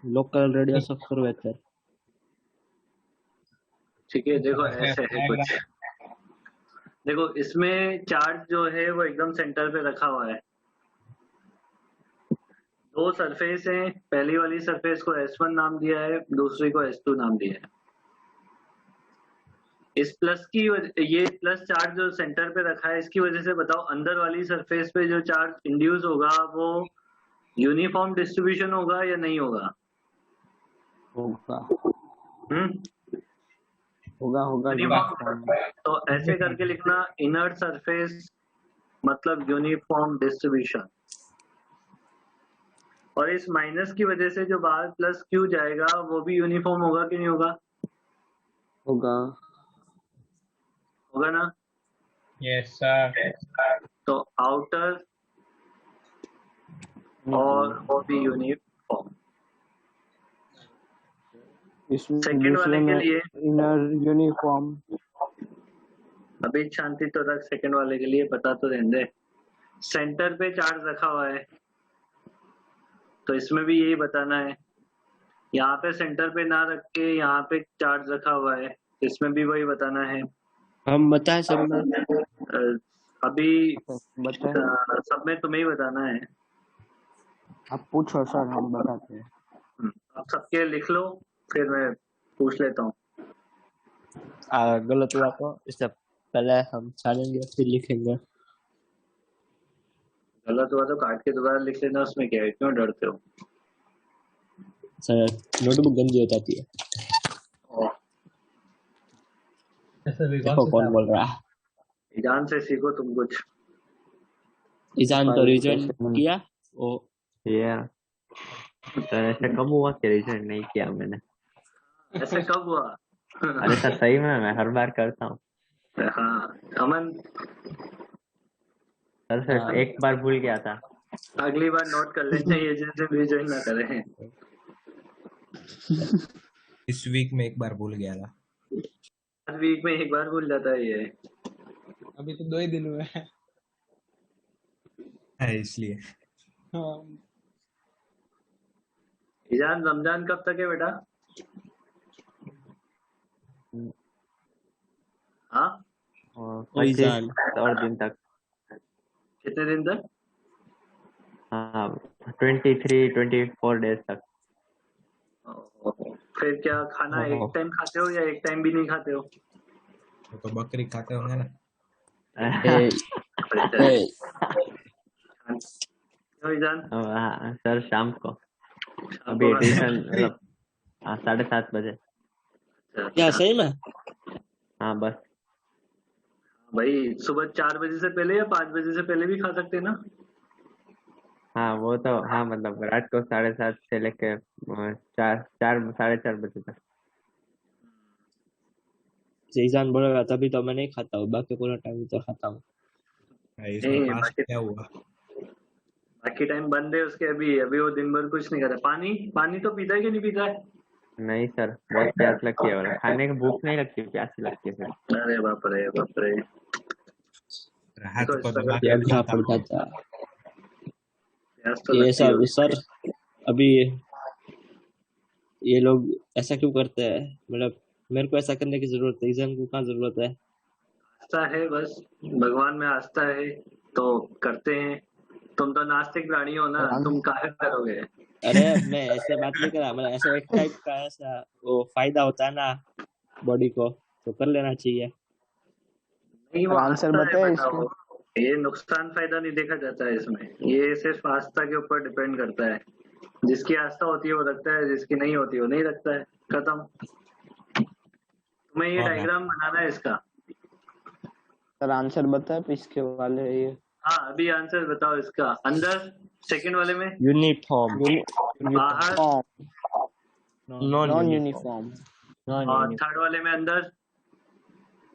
Local radius of curvature. ठीक है, देखो ऐसे है कुछ। देखो इसमें चार्ज जो है वो एकदम सेंटर पे रखा हुआ है। दो सरफेस हैं, पहली वाली सरफेस को S1 नाम दिया है, दूसरी को S2 नाम दिया है। इस प्लस की ये प्लस चार्ज जो सेंटर पे रखा है इसकी वजह से बताओ अंदर वाली सरफेस पे जो चार्ज इंड्यूस होगा वो यूनिफॉर्म डिस्ट्रीब्यूशन होगा या नहीं होगा? होगा होगा यूनिफॉर्म। तो ऐसे करके लिखना, इनर सरफेस मतलब यूनिफॉर्म डिस्ट्रीब्यूशन। और इस माइनस की वजह से जो बाहर प्लस क्यू जाएगा वो भी यूनिफॉर्म होगा कि नहीं होगा? होगा। होगा ना? Yes sir. तो आउटर और वो भी यूनिफॉर्म। सेकंड वाले के लिए इनर यूनिफॉर्म। अभी शांति तो रख, सेकंड वाले के लिए पता तो रहने दे। सेंटर पे चार्ज रखा हुआ है तो इसमें भी यही बताना है। यहाँ पे सेंटर पे ना रख के यहाँ पे चार्ज रखा हुआ है, इसमें भी वही बताना है। हम बताए सब में। अभी बताए सब में तुम्हें ही बताना है। आप पूछो सर, हम बताते हैं। आप सबके लिख लो, फिर मैं पूछ लेता हूँ। गलत हुआ तो इससे पहले हम छानेंगे फिर लिखेंगे। गलत हुआ तो काट के दोबारा लिख लेना, उसमें क्या है, क्यों डरते हो? सर नोटबुक गंदी हो जाती है। ओह, ऐसा भी कौन देखो सा कौन था? बोल रहा है। ईजान से सीखो तुम कुछ। ईजान तो रिजल्ट किया वो। ये सर ऐसा कब हुआ कि रिजल्ट नहीं किया मैंने? ऐसे कब हुआ? अरे सर सही में मैं हर बार करता हूँ। हाँ अमन, सर हाँ। एक बार भूल गया था। अगली बार नोट कर लेना ये, जिस दिन रिजॉइन ना करें। इस वीक में एक बार भूल गया था। हर वीक में एक बार भूल जाता है ये। अभी तो 2 ही दिन हुए हैं। है इसलिए। हाँ, ईजान रमजान कब तक है बेटा? हाँ और ओ ईजान 25 और दिन तक। कितने दिन तक? हाँ 23-24 डेज तक। फिर क्या खाना एक टाइम खाते हो या एक टाइम भी नहीं खाते हो? तो बकरी खाते होंगे ना। ए, ए, क्यों ईजान? हाँ सर शाम को। शाम अभी को खाते ट्यूशन हो? मतलब 7:30 बजे। क्या सही में? हाँ बस। भाई सुबह 4 बजे से पहले या 5 बजे से पहले भी खा सकते हैं ना? हाँ वो तो हाँ मतलब रात को 7:30 से लेके 4 4 साढ़े 4 बजे तक। ईजान बोलेगा तभी तो मैं नहीं खाता हूँ, बाकी पूरा टाइम तो खाता हूँ। इसमें नहीं, पास क्या हुआ? बाकी टाइम बंद है उसके। अभी अभी वो दिन भर कुछ नहीं करता। पानी पानी तो पीता है कि नहीं पीता है? नहीं सर बहुत प्यास लगती है, और खाने की भूख नहीं लगती, प्यास लगती है फिर। अरे बाप रे बाप रे। हाथ तो को दबा ये के अगला खाता पड़ हूँ। जाता है। प्यास तो ये लगती सब होगी। सर अभी ये लोग ऐसा क्यों करते हैं? मतलब मेरे को ऐसा करने की जरूरत है, ईजान को कहाँ जरूरत है? आस्था है बस, भगवान में आस्था है तो करते हैं। तुम तो नास्तिक प्राणी हो ना, तुम काहे करोगे? अरे मैं ऐसे बात नहीं करा, मतलब ऐसा एक टाइप का ऐसा वो फायदा होता है ना बॉडी को, तो कर लेना चाहिए। नहीं, वो आंसर आस्था है बताए बेटा। इसके। वो ये नुकसान फायदा नहीं देखा जाता है इसमें। ये सिर्फ आस्था के ऊपर डिपेंड करता है। जिसकी आस्था होती है वो रखता है, जिसकी नहीं होती वो नहीं रखता है। खत्म। तुम्हें ये और डायग्राम बनाना है इसका। सर आंसर बताए इसके वाले ये। हाँ अभी आंसर बताओ इसका। अंदर सेकंड वाले में, यूनिफॉर्म, बाहर, नॉन नॉन यूनिफॉर्म, यूनिफॉर्म, और थर्ड वाले में अंदर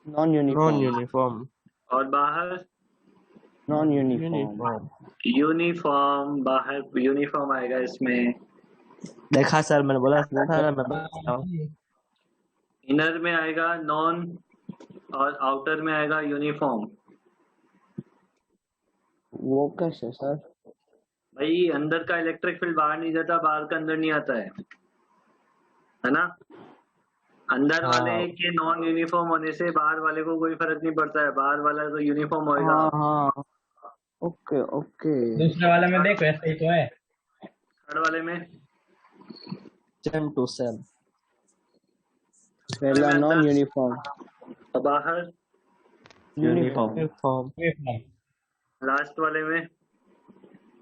नॉन नॉन यूनिफॉर्म, यूनिफॉर्म, और बाहर नॉन यूनिफॉर्म, यूनिफॉर्म। यूनिफॉर्म। बाहर यूनिफॉर्म आएगा इसमें। देखा सर, मैंने बोला था ना, मैं बताऊं। इनर में आएगा नॉन, और आउटर में आएगा यूनिफॉर्म। वो कैसे सर? भाई अंदर का इलेक्ट्रिक फील्ड बाहर नहीं जाता, बाहर का अंदर नहीं आता है ना? अंदर वाले हाँ के नॉन यूनिफॉर्म होने से बाहर वाले को कोई फर्क नहीं पड़ता है, बाहर वाला तो यूनिफॉर्म होएगा। हाँ हाँ, ओके ओके। दूसरे वाले में देखो ऐसा ही तो है। थर्ड वाले में, सेम टू सेम। पहला में नॉन अंदर, यूनिफॉर्म, और बाहर यूनिफॉर्म। यूनिफॉर्म लास्ट वाले में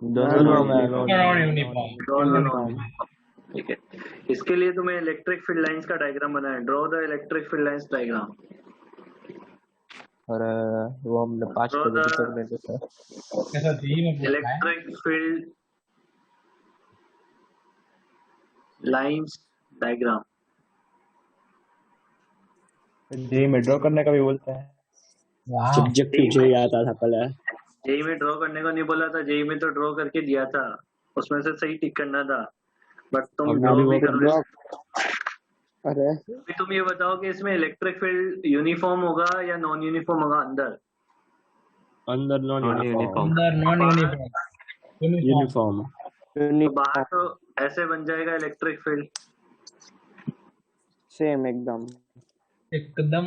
दोनों नॉन में नॉन यूनिफॉर्म। दोनों यूनिफॉर्म। नॉन। ठीक है, इसके लिए तुम्हें इलेक्ट्रिक फील्ड लाइंस का डायग्राम बनाना है। Draw the electric field lines diagram. और वो हमने 5 ड्रॉ बजे द टीचर में देखा। ऐसा जी में पूछा है। Electric field lines diagram. JEE में ड्रॉ करने का भी बोलते हैं। वाह, सब्जेक्टिव जो आता था पहले। जेई में ड्रॉ करने को नहीं बोला था, जेई में तो ड्रॉ करके दिया था, उसमें से सही टिक करना था, बट तुम और ड्रॉ अभी भी वो कर ड्रॉ, लो। अरे अभी तुम ये बताओ कि इसमें इलेक्ट्रिक फील्ड यूनिफॉर्म होगा या नॉन यूनिफॉर्म होगा? अंदर अंदर नॉन नॉन यूनिफॉर्म, यूनिफॉर्म। अंदर नॉन यूनिफॉर्म, यूनिफॉर्म यूनिफॉर्म। तो बाहर यूनिफॉर्म तो ऐसे बन जाएगा इलेक्ट्रिक फील्ड। सेम एकदम। एकदम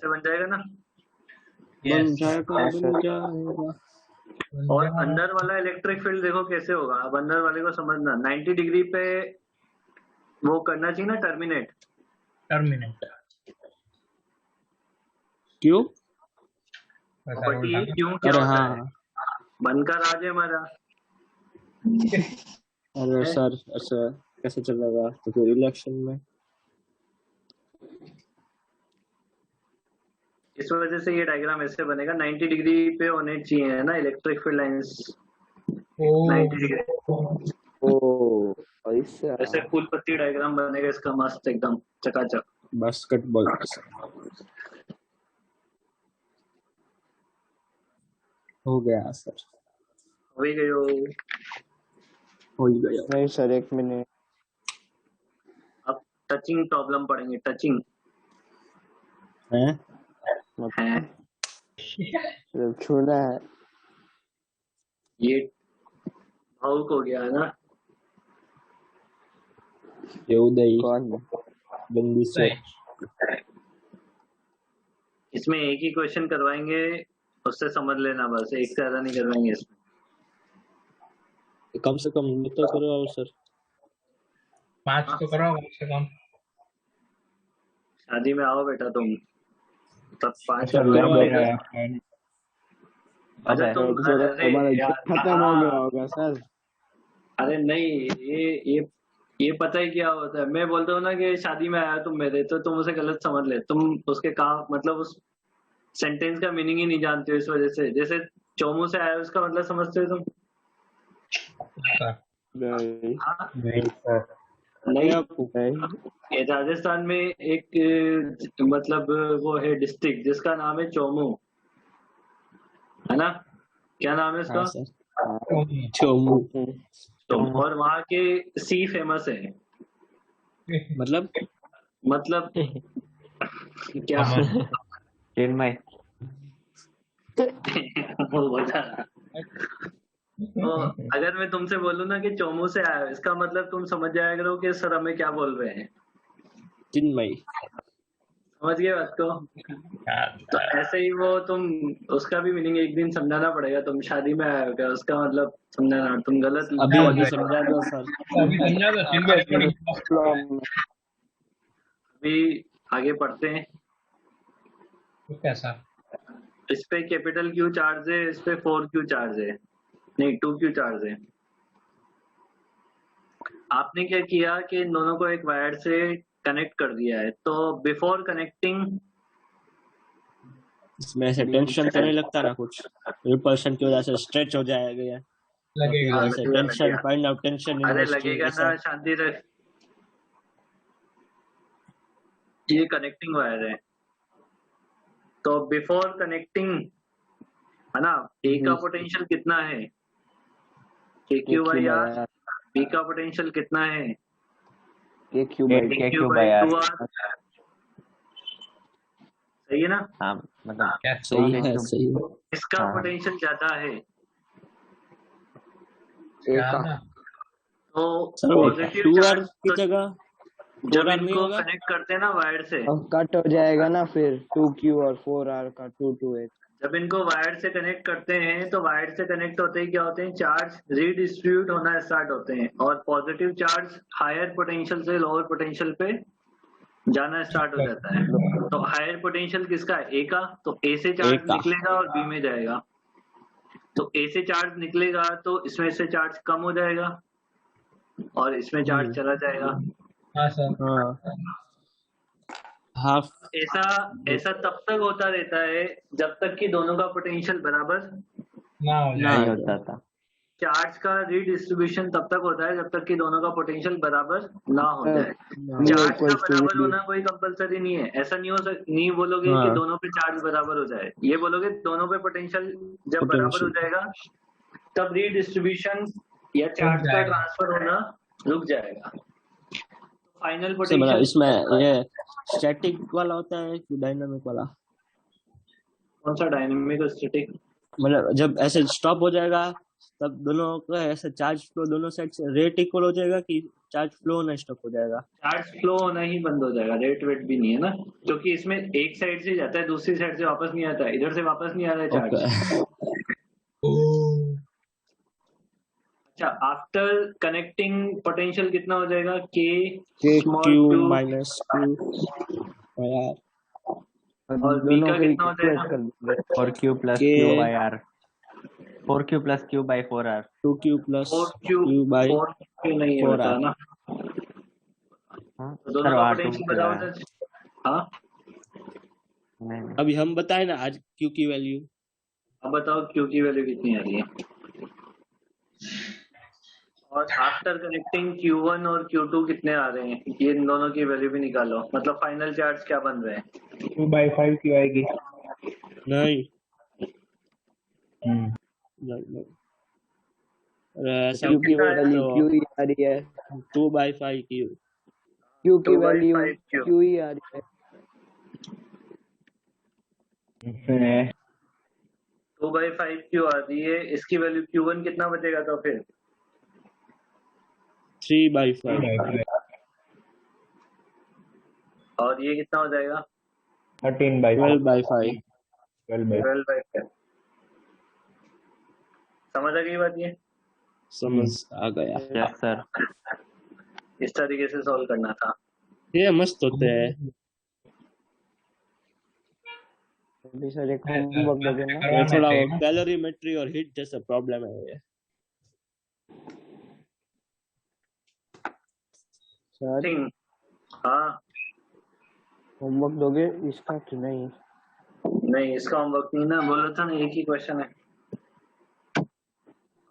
ऐसे बन जाएगा ना। बन Yes. जाएगा हाँ बन सर जाएगा। और अंदर वाला इलेक्ट्रिक फील्ड देखो कैसे होगा। अब अंदर वाले को समझना, 90 डिग्री पे वो करना चाहिए ना, टर्मिनेट। टर्मिनेट क्यों? वैसा प्रॉपर्टी रूल था। क्यों क्या अरे होता हाँ है, मन का राज है हमारा। अरे है? सर ऐसा कैसे चलेगा तो फिर इलेक्शन में। इस वजह से ये डायग्राम ऐसे बनेगा, 90 डिग्री पे होने चाहिए, है ना, इलेक्ट्रिक फील्ड लाइंस ओ 90 डिग्री। ओ ऐसा ऐसे फूल पत्ती डायग्राम बनेगा इसका, मस्त एकदम चकाचक। बास्केटबॉल हो गया सर, हो ही गयो। हो ही गया। नहीं सर 1 मिनट अब टचिंग प्रॉब्लम पढ़ेंगे, टचिंग है है। मतलब छूना है ये भावुक हो गया है ना। ये उदय कौन बंदी से सही। इसमें एक ही क्वेश्चन करवाएंगे, उससे समझ लेना बस, एक से ज्यादा नहीं करवाएंगे इसमें। कम से कम ये तो करो और सर। 5 तो करो कम से कम। शादी में आओ बेटा तुम, तब 5 सर करवाएंगे। लग रहा है friend। अच्छा अरे तुम, सर अरे हमारा यार, खत्म हो गया होगा सर अरे नहीं, ये पता है क्या होता है। मैं बोलता हूँ ना कि शादी में आया तुम मेरे, तो तुम उसे गलत समझ ले, तुम उसके काम मतलब उस सेंटेंस का मीनिंग ही नहीं जानते हो। इस वजह से, जैसे चोमू से आया उसका मतलब समझते हो तुम? सर नहीं हाँ? नहीं सर। नहीं। नहीं ये राजस्थान में एक मतलब वो है डिस्ट्रिक्ट जिसका नाम है चोमू, है ना? क्या नाम है उसका? हाँ सर हाँ चोमू चोमू। और वहाँ के सी फेमस है, मतलब मतलब क्या अमन चिन्मय वो बता। तो अगर मैं तुमसे बोलूँ ना कि चोमू से आया, इसका मतलब तुम समझ जाया करो कि सर हमें क्या बोल रहे हैं। चिन्मय। समझ गए बात को? तो ऐसे ही वो तुम, उसका भी मीनिंग एक दिन समझाना पड़ेगा। तुम शादी में आए हो क्या, उसका मतलब समझाना, तुम गलत अभी अभी समझा दो सर। अभी समझा तो चिन्मय अभी आगे पढ़ते हैं। तो कैसा? इस पे कैपिटल क्यू चार्ज है, इस पे 4 क्यू चार्ज है, नहीं 2 क्यू चार्ज है। आपने क्या किया कि इन दोनों को एक वायर से कनेक्ट कर दिया है, तो बिफोर कनेक्टिंग इसमें ऐसे टेंशन तो नहीं लगता ना कुछ, रिपल्शन की वजह से स्ट्रेच हो जाएगा लगेगा ऐसे टेंशन फाइंड आउट टेंशन अरे इन लगेगा ना, शांति रख। ये कनेक्टिंग वायर है, तो बिफोर कनेक्टिंग, है ना, ए का पोटेंशियल कितना है, के क्यू बाई आर। बी का पोटेंशियल कितना है, के क्यू के क्यू बाई 2r। सही है ना? हाँ मतलब सही है सही है। इसका हाँ। पोटेंशियल ज्यादा है, ज्यादा तो सर वो पॉजिटिव 2r चार्ज की जगह जब 4r नहीं इनको होगा? कनेक्ट करते हैं ना वायर से, कट हो जाएगा ना फिर 2Q और 4R का 2 जब इनको वायर से कनेक्ट करते हैं तो वायर से कनेक्ट होते ही क्या होते हैं, चार्ज रीडिस्ट्रीब्यूट होना स्टार्ट होते हैं, और पॉजिटिव चार्ज हायर पोटेंशियल से लोअर पोटेंशियल पे जाना स्टार्ट हो जाता है। तो हायर पोटेंशियल किसका है, ए का, तो ए से A चार्ज का। निकलेगा और बी में जाएगा। तो ए से चार्ज निकलेगा तो इसमें से चार्ज कम हो जाएगा और इसमें चार्ज चला जाएगा। हाँ सर हाँ हाफ ऐसा ऐसा तब तक होता रहता है जब तक कि दोनों का पोटेंशियल बराबर। ना हो ना जाए नहीं होता था। चार्ज का रीडिस्ट्रीब्यूशन तब तक होता है जब तक कि दोनों का पोटेंशियल बराबर ना हो जाए। ना। चार्ज का बराबर होना कोई कंपलसरी नहीं है। ऐसा नहीं हो नहीं बोलोगे कि हाँ। दोनों पे चार्ज बराबर हो जाए, ये बोलोगे दोनों पे पोटेंशियल जब बराबर हो Potential। जाएगा तब रीडिस्ट्रीब्यूशन या चार्ज का जाएगा। ट्रांसफर होना रुक जाएगा। फाइनल से मतलब पोटेंशियल इसमें ये स्टैटिक वाला होता है कि डायनामिक वाला? कौन सा, डायनेमिक और स्टैटिक? मतलब जब ऐसे स्टॉप हो जाएगा तब दोनों का ऐसे चार्ज फ्लो दोनों साइड से रेट इक्वल हो जाएगा कि चार्ज फ्लो होना स्टॉप हो जाएगा। चार्ज फ्लो होना ही बंद हो जाएगा, रेट वेट भी नहीं है ना, क्योंकि इसमें एक साइड से जाता है, दूसरी साइड से वापस नहीं आता है, इधर से वापस नहीं आ रहा है चार्ज। अच्छा, आफ्टर कनेक्टिंग पोटेंशियल कितना हो जाएगा? K small q q minus q by R, और बी दोनों का को कितना हो इक्वेट जाएगा? कर देंगे। 4Q प्लस के Q by R, 4Q plus Q by 4R। 2Q plus 4Q Q by 4Q नहीं है 4R। बता ना, हाँ तो दोनों सर का R2 पोटेंशियल क्यों बताओ है? सर। हाँ नहीं अभी हम बताए ना आज Q की वैल्यू। अब बताओ Q की वैल्यू कितनी आ रही है, और आफ्टर कनेक्टिंग Q1 और Q2 कितने आ रहे हैं, ये इन दोनों की वैल्यू भी निकालो, मतलब फाइनल चार्ज क्या बन रहे हैं। 2/5 क्यों आएगी? नहीं हम्म नहीं, अरे ऐसा क्यू की कितना है? वैल्यू तो क्यू ही आ रही है, 2/5 Q। क्यू की 2/5 वैल्यू Q, क्यू ही आ रही है। इसमें 2/5 Q आ रही है, इसकी वैल्यू Q1 कितना बचेगा तो फिर? 3/5 2/5 और ये कितना हो जाएगा? 13/5 12/5। 12/5 12/5। समझ आ गई बात ये? समझ आ गया। Yes sir. इस तरीके से सॉल्व करना था। ये मस्त होते हैं। अभी सर एक होमवर्क दोगे ना? ये थोड़ा वो कैलोरीमेट्री और हीट जैसा प्रॉब्लम है ये। सर थिंग, हाँ होमवर्क दोगे इसका कि नहीं? नहीं इसका होमवर्क नहीं ना, बोला था ना एक ही क्वेश्चन है।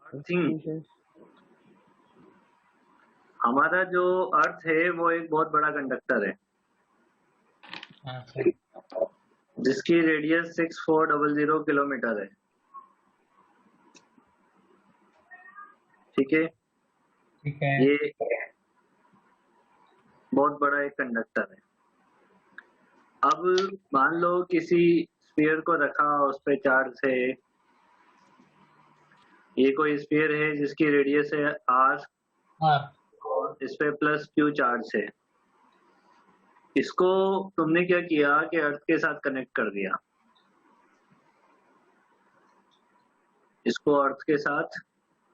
थिंग, ठीक है। हमारा जो अर्थ है वो एक बहुत बड़ा कंडक्टर है, हाँ सर, जिसकी रेडियस 6400 किलोमीटर है, ठीक है। ठीक है। ये बहुत बड़ा एक कंडक्टर है। अब मान लो किसी स्फीयर को रखा, उस पे चार्ज है, ये कोई स्फीयर है जिसकी रेडियस है r, और और इस पे प्लस q चार्ज है। इसको तुमने क्या किया कि अर्थ के साथ कनेक्ट कर दिया, इसको अर्थ के साथ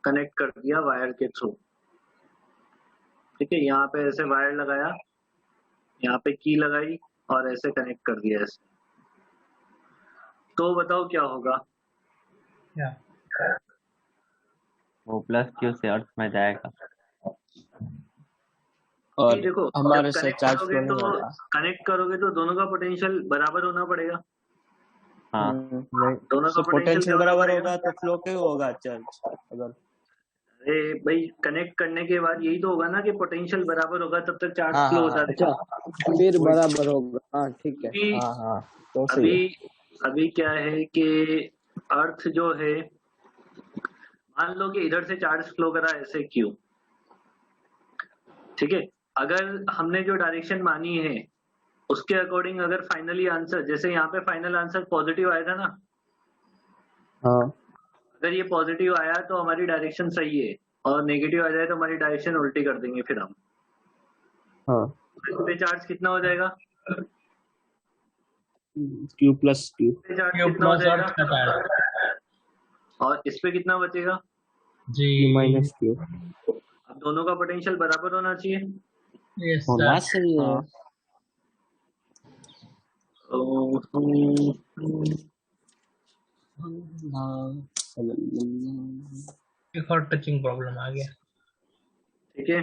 कनेक्ट कर दिया वायर के थ्रू, ठीक है। यहाँ पे ऐसे वायर लगाया, यहाँ पे की लगाई और ऐसे कनेक्ट कर दिया ऐसे, तो बताओ क्या होगा? क्या? वो प्लस Q से अर्थ में जाएगा। और देखो हमारे जब से कनेक्ट चार्ज करोगे फ्लो नहीं तो होगा। कनेक्ट करोगे तो दोनों का पोटेंशियल बराबर होना पड़ेगा, हाँ नहीं दोनों का तो पोटेंशियल पोटेंशियल बराबर होगा तो फ्लो क्यों होगा चार्ज? अगर अरे भाई कनेक्ट करने के बाद यही तो होगा ना कि पोटेंशियल बराबर होगा, तब तक चार्ज हाँ, फ्लो हाँ, होता हाँ। रहेगा। फिर बराबर होगा। हाँ ठीक है। अभी हाँ हाँ तो सही है। अभी क्या है कि अर्थ जो है, मान लो कि इधर से चार्ज फ्लो करा ऐसे क्यू, ठीक है। अगर हमने जो डायरेक्शन मानी है उसके अकॉर्डिंग अगर फाइनली आंसर, जैसे यहाँ पे फाइनल आंसर पॉजिटिव आया था ना, हाँ अगर ये पॉजिटिव आया तो हमारी डायरेक्शन सही है, और नेगेटिव आ जाए तो हमारी डायरेक्शन उल्टी कर देंगे फिर हम। हाँ इस पे चार्ज कितना हो जाएगा? Q plus Q। इस पे चार्ज क्यू कितना हो प्लस और जाएगा? चार्ज और इस पे कितना बचेगा? जी। Q minus Q। अब दोनों का पोटेंशियल बराबर होना चाहिए। यस होना सर। सही है। एक और टचिंग प्रॉब्लम आ गया। ठीक है,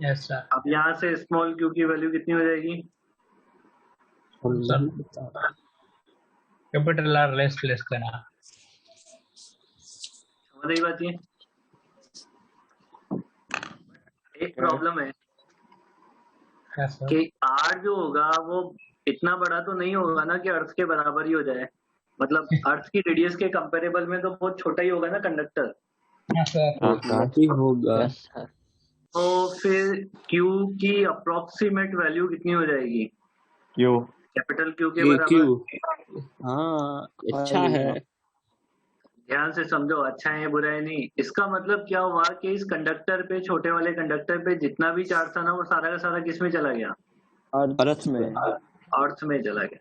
यस सर। अब यहाँ से स्मॉल क्यू की वैल्यू कितनी हो जाएगी? Sir capital R less than R. समझ रही बात ये? एक प्रॉब्लम है यस सर। कि आर जो होगा वो इतना बड़ा तो नहीं होगा ना कि अर्थ के बराबर ही हो जाए, मतलब अर्थ की रेडियस के कंपेरेबल में तो बहुत छोटा ही होगा ना कंडक्टर। Yes sir. हाँ काफी होगा। Yes sir. तो फिर Q की अप्रोक्सीमेट वैल्यू कितनी हो जाएगी? Q कैपिटल Q के ये बराबर। Q। हाँ अच्छा है। ध्यान से समझो, अच्छा है बुरा है नहीं। इसका मतलब क्या हुआ कि इस कंडक्टर पे, छोटे वाले कंडक्टर पे जितना भी चार्ज था ना वो सारा का सारा किस में चला गया? अर्थ में। अर्थ में चला गया।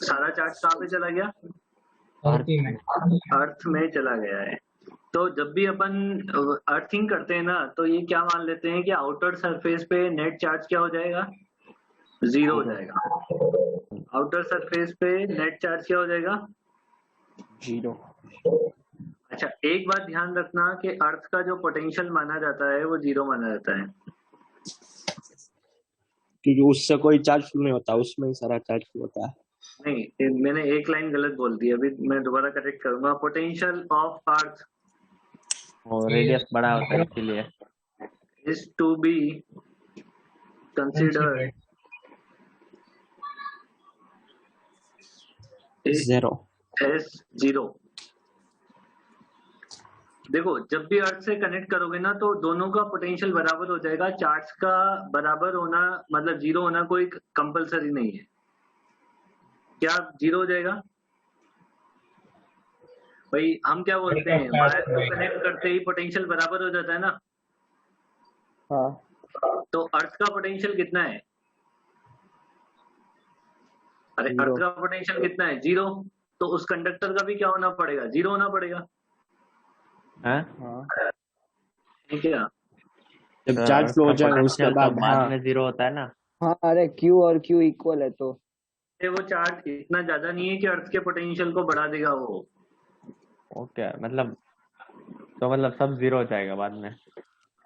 सारा चार्ज कहाँ पे चला गया? धरती में। अर्थ में चला गया है। तो जब भी अपन अर्थिंग करते हैं ना, तो ये क्या मान लेते हैं कि आउटर सरफेस पे नेट चार्ज क्या हो जाएगा? 0 हो जाएगा। आउटर सरफेस पे नेट चार्ज क्या हो जाएगा? 0। अच्छा, एक बात ध्यान रखना कि अर्थ का जो पोटेंशियल माना जाता है वो 0 माना जाता है। क्योंकि उससे कोई चार्ज नहीं होता, उसमें ही सारा चार्ज होता है। नहीं, मैंने एक लाइन गलत बोल दी, अभी मैं दोबारा करेक्ट करूंगा। पोटेंशियल ऑफ अर्थ और रेडियस बड़ा होता है इसीलिए। is to be considered Zero. as 0। देखो, जब भी अर्थ से कनेक्ट करोगे ना तो दोनों का पोटेंशियल बराबर हो जाएगा। चार्ज का बराबर होना मतलब 0 होना कोई कंपलसरी नहीं है। क्या 0 हो जाएगा? भाई हम क्या बोलते हैं, वायर को कनेक्ट करते ही पोटेंशियल बराबर हो जाता है ना। हाँ। तो अर्थ का पोटेंशियल कितना है? अरे अर्थ का पोटेंशियल कितना है? 0। तो उस कंडक्टर का भी क्या होना पड़ेगा? 0 होना पड़ेगा। हाँ। ठीक है। जब चार्ज फ्लो हो जाएगा उसके बाद बाद में 0 होता है ना। हाँ, अरे Q और Q इक्वल है तो वो चार्ज इतना ज्यादा नहीं है कि अर्थ के पोटेंशियल को बढ़ा देगा वो। ओके, मतलब तो मतलब सब 0 हो जाएगा बाद में।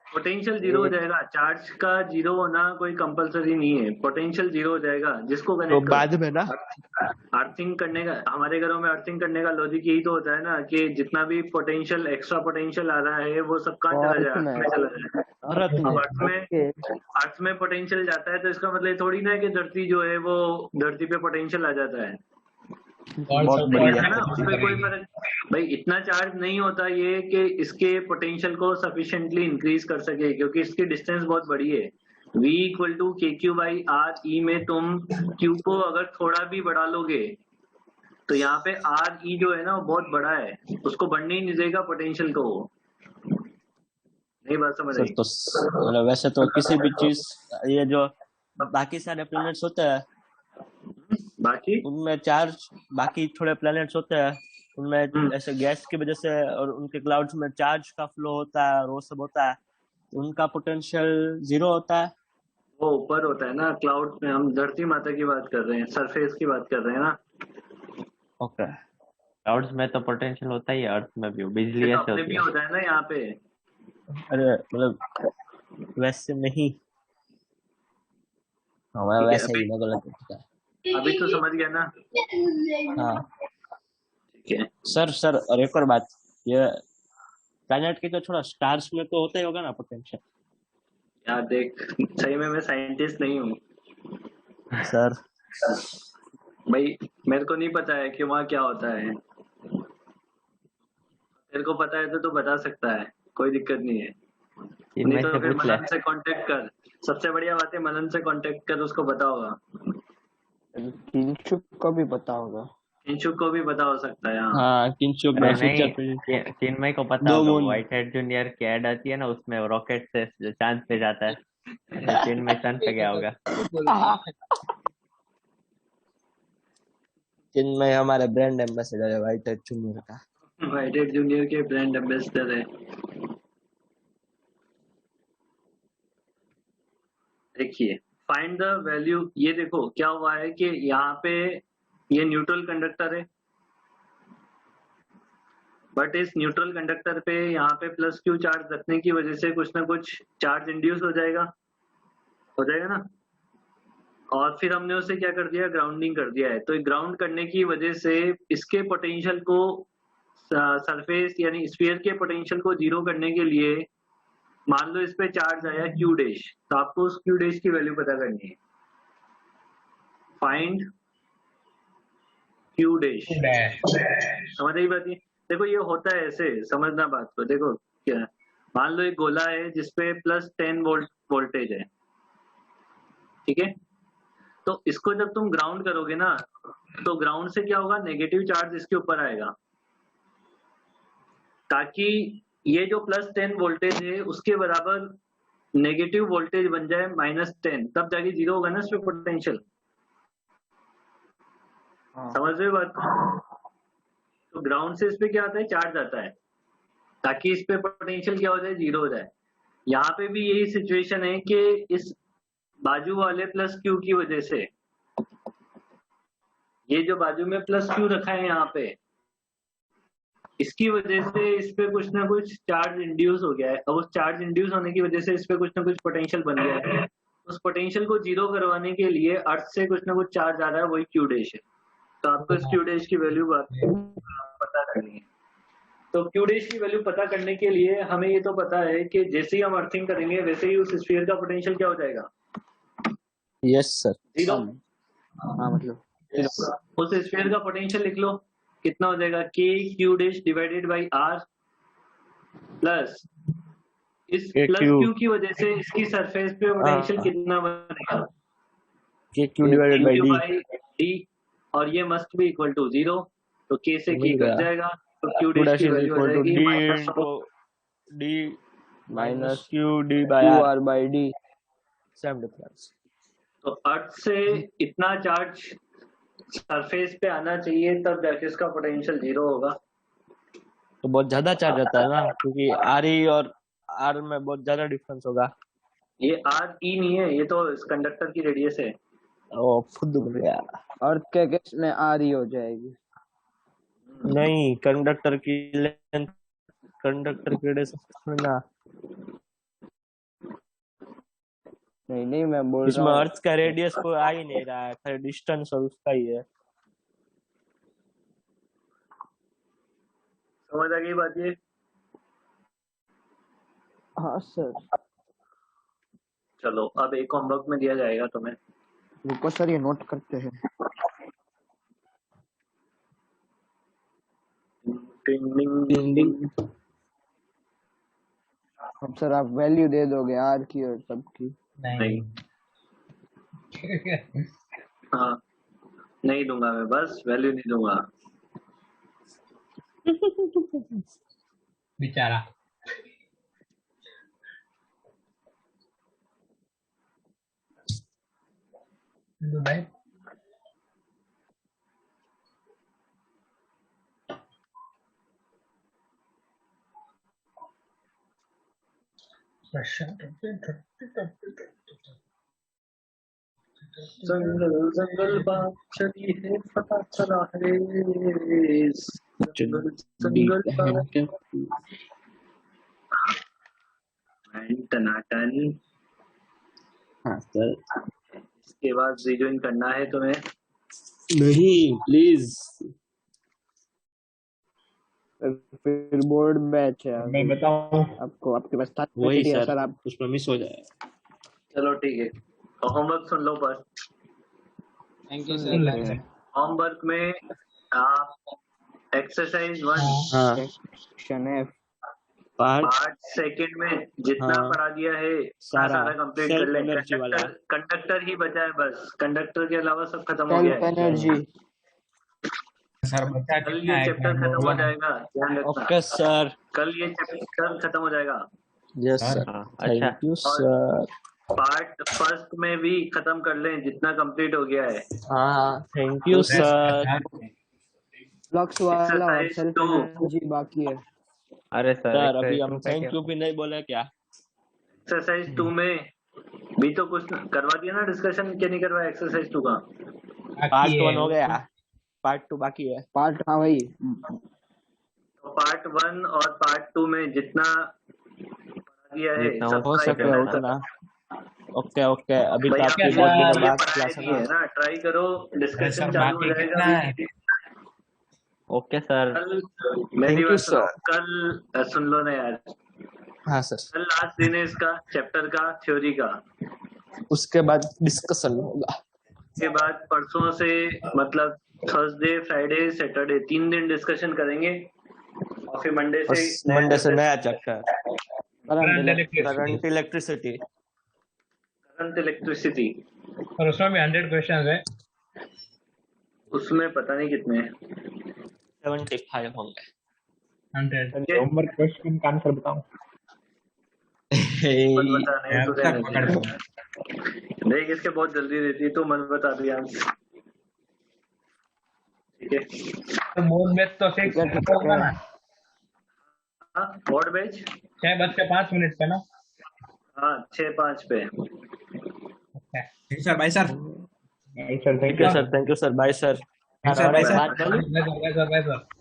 पोटेंशियल 0 हो जाएगा। चार्ज का 0 होना कोई कंपलसरी नहीं है। पोटेंशियल 0 हो जाएगा जिसको तो कनेक्ट बाद में ना अर्थिंग करने का, हमारे घरों में अर्थिंग करने का लॉजिक यही तो होता है ना कि जितना भी पोटेंशियल, एक्स्ट्रा पोटेंशियल आ रहा है वो सब कहाँ चला जाए? अर्थ में चला जाए। अब अर्थ में पोटेंशियल जाता है तो इसका मतलब थोड़ी ना है कि धरती जो है वो, धरती पे पोटेंशियल आ जाता है। बहुत बढ़िया है ना, उसमें कोई फर्क भाई, इतना चार्ज नहीं होता ये कि इसके पोटेंशियल को सफिशिएंटली इंक्रीज कर सके, क्योंकि इसकी डिस्टेंस बहुत बड़ी है। V equal to KQ/R E में तुम Q को अगर थोड़ा भी बढ़ा लोगे तो यहाँ पे RE जो है ना वो बहुत बड़ा है, उसको बढ़ने ही नहीं देगा पोटेंशियल को। नहीं बात समझ आई? तो मतलब वैसे तो किसी भी चीज, ये जो बाकी सारे प्लैनेट्स होते हैं बाकी उनमें चार्ज, बाकी थोड़े प्लैनेट्स होते हैं उनमें ऐसे गैस की वजह से और उनके क्लाउड्स में चार्ज का फ्लो होता है और वो सब होता है, उनका पोटेंशियल 0 होता है। वो ऊपर होता है ना क्लाउड में। हम धरती माता की बात कर रहे हैं, सरफेस की बात कर रहे हैं ना। ओके, क्लाउड्स में तो पोटेंशियल होता ही है, अर्थ में भी बिजली तो ऐसे अपने होती भी है। होता है ना यहाँ पे। अरे मतलब वैसे नहीं, हमारा वैसे ही गलत होता है। अभी तो समझ गया ना? हाँ ठीक है सर, और एक और बात, ये प्लैनेट की तो थोड़ा स्टार्स में तो होता ही होगा ना पोटेंशियल। यार देख, सही में मैं साइंटिस्ट नहीं हूँ सर भाई, मेरे को नहीं पता है कि वहाँ क्या होता है। तेरे को पता है तो तू बता सकता है, कोई दिक्कत नहीं है। नहीं इनमें तो से फिर पूछ ले। मनन से कांटेक्ट कर। सबसे बढ़िया बात है, मनन से कांटेक्ट कर, उसको पता होगा। किंशुक को भी पता होगा। किंशुक को भी पता हो सकता है। हाँ, किंशुक अरे में फ्यूचर नहीं, चिन्मय को पता दो होगा। मून। व्हाइट हेड जूनियर की एड आती है ना, उसमें रॉकेट से चांद पे जाता है। चिन्मय चांद पे गया होगा। जिनमें हमारे ब्रांड एम्बेसडर है व्हाइट हेड जूनियर का। व्हाइट हेड जूनियर के ब्रांड एम्बेसडर है। देखिए, फाइंड द वैल्यू। ये देखो क्या हुआ है कि यहाँ पे ये न्यूट्रल कंडक्टर है, बट इस न्यूट्रल कंडक्टर पे यहाँ पे प्लस क्यू चार्ज रखने की वजह से कुछ ना कुछ चार्ज इंड्यूस हो जाएगा ना। और फिर हमने उसे क्या कर दिया, ग्राउंडिंग कर दिया है। तो ग्राउंड करने की वजह से इसके पोटेंशियल को, सरफेस यानी स्फीयर के पोटेंशियल को 0 करने के लिए मान लो इस पे चार्ज आया Q डैश, तो आपको उस Q डैश की वैल्यू पता करनी है। Find Q dash. समझ आई बात? ये देखो, ये होता है ऐसे, समझना बात को। देखो क्या, मान लो एक गोला है जिसपे +10 वोल्ट वोल्टेज है, ठीक है। तो इसको जब तुम ग्राउंड करोगे ना, तो ग्राउंड से क्या होगा, नेगेटिव चार्ज इसके ऊपर आएगा। ताकि ये जो +10 वोल्टेज है उसके बराबर नेगेटिव वोल्टेज बन जाए -10, तब जाके 0 होगा ना इसमें पोटेंशियल। समझ रहे हो बात? तो ग्राउंड से इस पे क्या आता है, चार्ज आता है, ताकि इस पे पोटेंशियल क्या हो जाए, 0 हो जाए। यहाँ पे भी यही सिचुएशन है कि इस बाजू वाले +Q की वजह से, ये जो बाजू में +Q रखा है यहाँ पे, इसकी वजह से इस पे कुछ ना कुछ चार्ज इंड्यूस हो गया है। अब उस चार्ज इंड्यूस होने की वजह से इस पे कुछ ना कुछ पोटेंशियल बन गया है। उस पोटेंशियल को 0 करवाने के लिए अर्थ से कुछ ना कुछ चार्ज आ रहा है, वही Q डैश है। तो आपको इस Q डैश की वैल्यू पता करनी है। तो Q डैश की वैल्यू पता करने के लिए हमें ये तो पता है कि जैसे ही हम अर्थिंग करेंगे वैसे ही उस स्फीयर का पोटेंशियल क्या हो जाएगा, यस सर। 0। हाँ मतलब उस स्फीयर का पोटेंशियल लिख लो, कितना हो जाएगा, K Q dash divided by R plus इस +Q की वजह से इसकी सरफेस पे पोटेंशियल कितना बनेगा, Q डिवाइडेड बाई D, और ये मस्ट बी इक्वल टू 0। तो K से K कट जाएगा, तो Q डैश की वैल्यू हो जाएगी D minus Q D by QR by D। Same difference. तो अर्थ से इतना चार्ज सरफेस पे आना चाहिए, तब जाके इसका पोटेंशियल 0 होगा। तो बहुत ज्यादा चार्ज आता है ना, क्योंकि RE और R में बहुत ज्यादा डिफरेंस होगा। ये RE नहीं है, ये तो इस कंडक्टर की रेडियस है। ओ खुद बन गया। अर्थ के केस में RE हो जाएगी। नहीं, कंडक्टर की लेंथ, कंडक्टर की रेडियस ना, नहीं मैं बोल इसमें रहा हूँ अर्थ का रेडियस कोई आ ही नहीं रहा है, खाली डिस्टेंस और उसका ही है। समझ आ गई बात ये? हाँ सर। चलो अब एक होमवर्क में दिया जाएगा तुम्हें। रुको सर, ये नोट करते हैं। अब सर आप वैल्यू दे दोगे R की और सबकी? नहीं। हाँ नहीं दूंगा मैं, बस वैल्यू नहीं दूंगा। बेचारा। भाई जंगल जंगल बात चली है, पता चला है, जंगल जंगल बात। टनाटन। हाँ सर। इसके बाद रीजॉइन करना है तुम्हें? नहीं प्लीज। फिर बोर्ड बैच है मैं बताऊं? आपको, आपके पास था वही सर, आप उसमें मिस हो जाए। चलो ठीक है, तो होमवर्क सुन लो। पर थैंक यू सुन सर। लेते हैं। होमवर्क में आप एक्सरसाइज 1 हाँ, सेक्शन F पार्ट 8 सेकंड में जितना हाँ, पढ़ा दिया है सारा कंप्लीट कर सेल्फ ले। एनर्जी वाला। कंडक्टर ही बचा है बस, कंडक्टर के अलावा सब खत्म हो गया सेल्फ है। एनर्जी। सर बच्चा कल कितना ये है? चैप्टर खत्म हो जाएगा, ध्यान रखना। Okay sir. कल ये चैप्टर खत्म हो जाएगा। Yes sir. सर। अच्छा thank you sir. Part first में भी खत्म कर लें जितना कंप्लीट हो गया है। हाँ थैंक यू सर। फ्लक्स वाला और एक्सरसाइज सेल्फ 2 एनर्जी बाकी है। अरे सर सर अभी exercise हम two पे थैंक क्या? यू भी नहीं बोले क्या? एक्सरसाइज 2 में भी तो कुछ करवा दिया ना डिस्कशन, क्या नहीं करवाया एक्सरसाइज 2 का? पार्ट 1 हो गया, पार्ट 2 बाकी है। पार्ट, हाँ भाई। तो पार्ट 1 और पार्ट 2 में जितना पढ़ा दिया है जितना सब हो ट्राई सके करो। उतना। ओके ओके, अभी तो भैया आपकी आपने बहुत दिनों ये बाद पढ़ाया क्लास नहीं है है। ना, ट्राई करो, डिस्कशन सर चालू हो बाकी जाएगा कितना है? अभी। Okay sir. कल मेरी Thank you, बात सुनो, sir. कल सुन लो ना यार, हाँ सर। कल लास्ट दिन है इसका चैप्टर का, थ्योरी का। उसके बाद डिस्कशन होगा। उसके बाद परसों से मतलब थर्सडे फ्राइडे सैटरडे 3 दिन डिस्कशन करेंगे, और फिर मंडे और से मंडे से नया chapter, current current electricity. Current electricity. और उसमें भी 100 क्वेश्चन है। उसमें पता नहीं कितने हैं। 75 होंगे। 100 होमवर्क क्वेश्चन का आंसर बताऊं? मत बता, नहीं अब तुझे तक नहीं पकड़ देगा। देख इसके बहुत जल्दी देती है, तू मत बता भी आंसर। ठीक है, तो मोड बेच तो फिक्स ठीक है। होगा ना? हाँ बोर्ड बेच, 6:05 पे ना? हाँ 6:05 पे। ओके, ठीक सर, बाय सर। सर ठीक है sir, thank you sir, bye sir. Thank you, sir. Bye, sir. बात कर ली? Bye sir.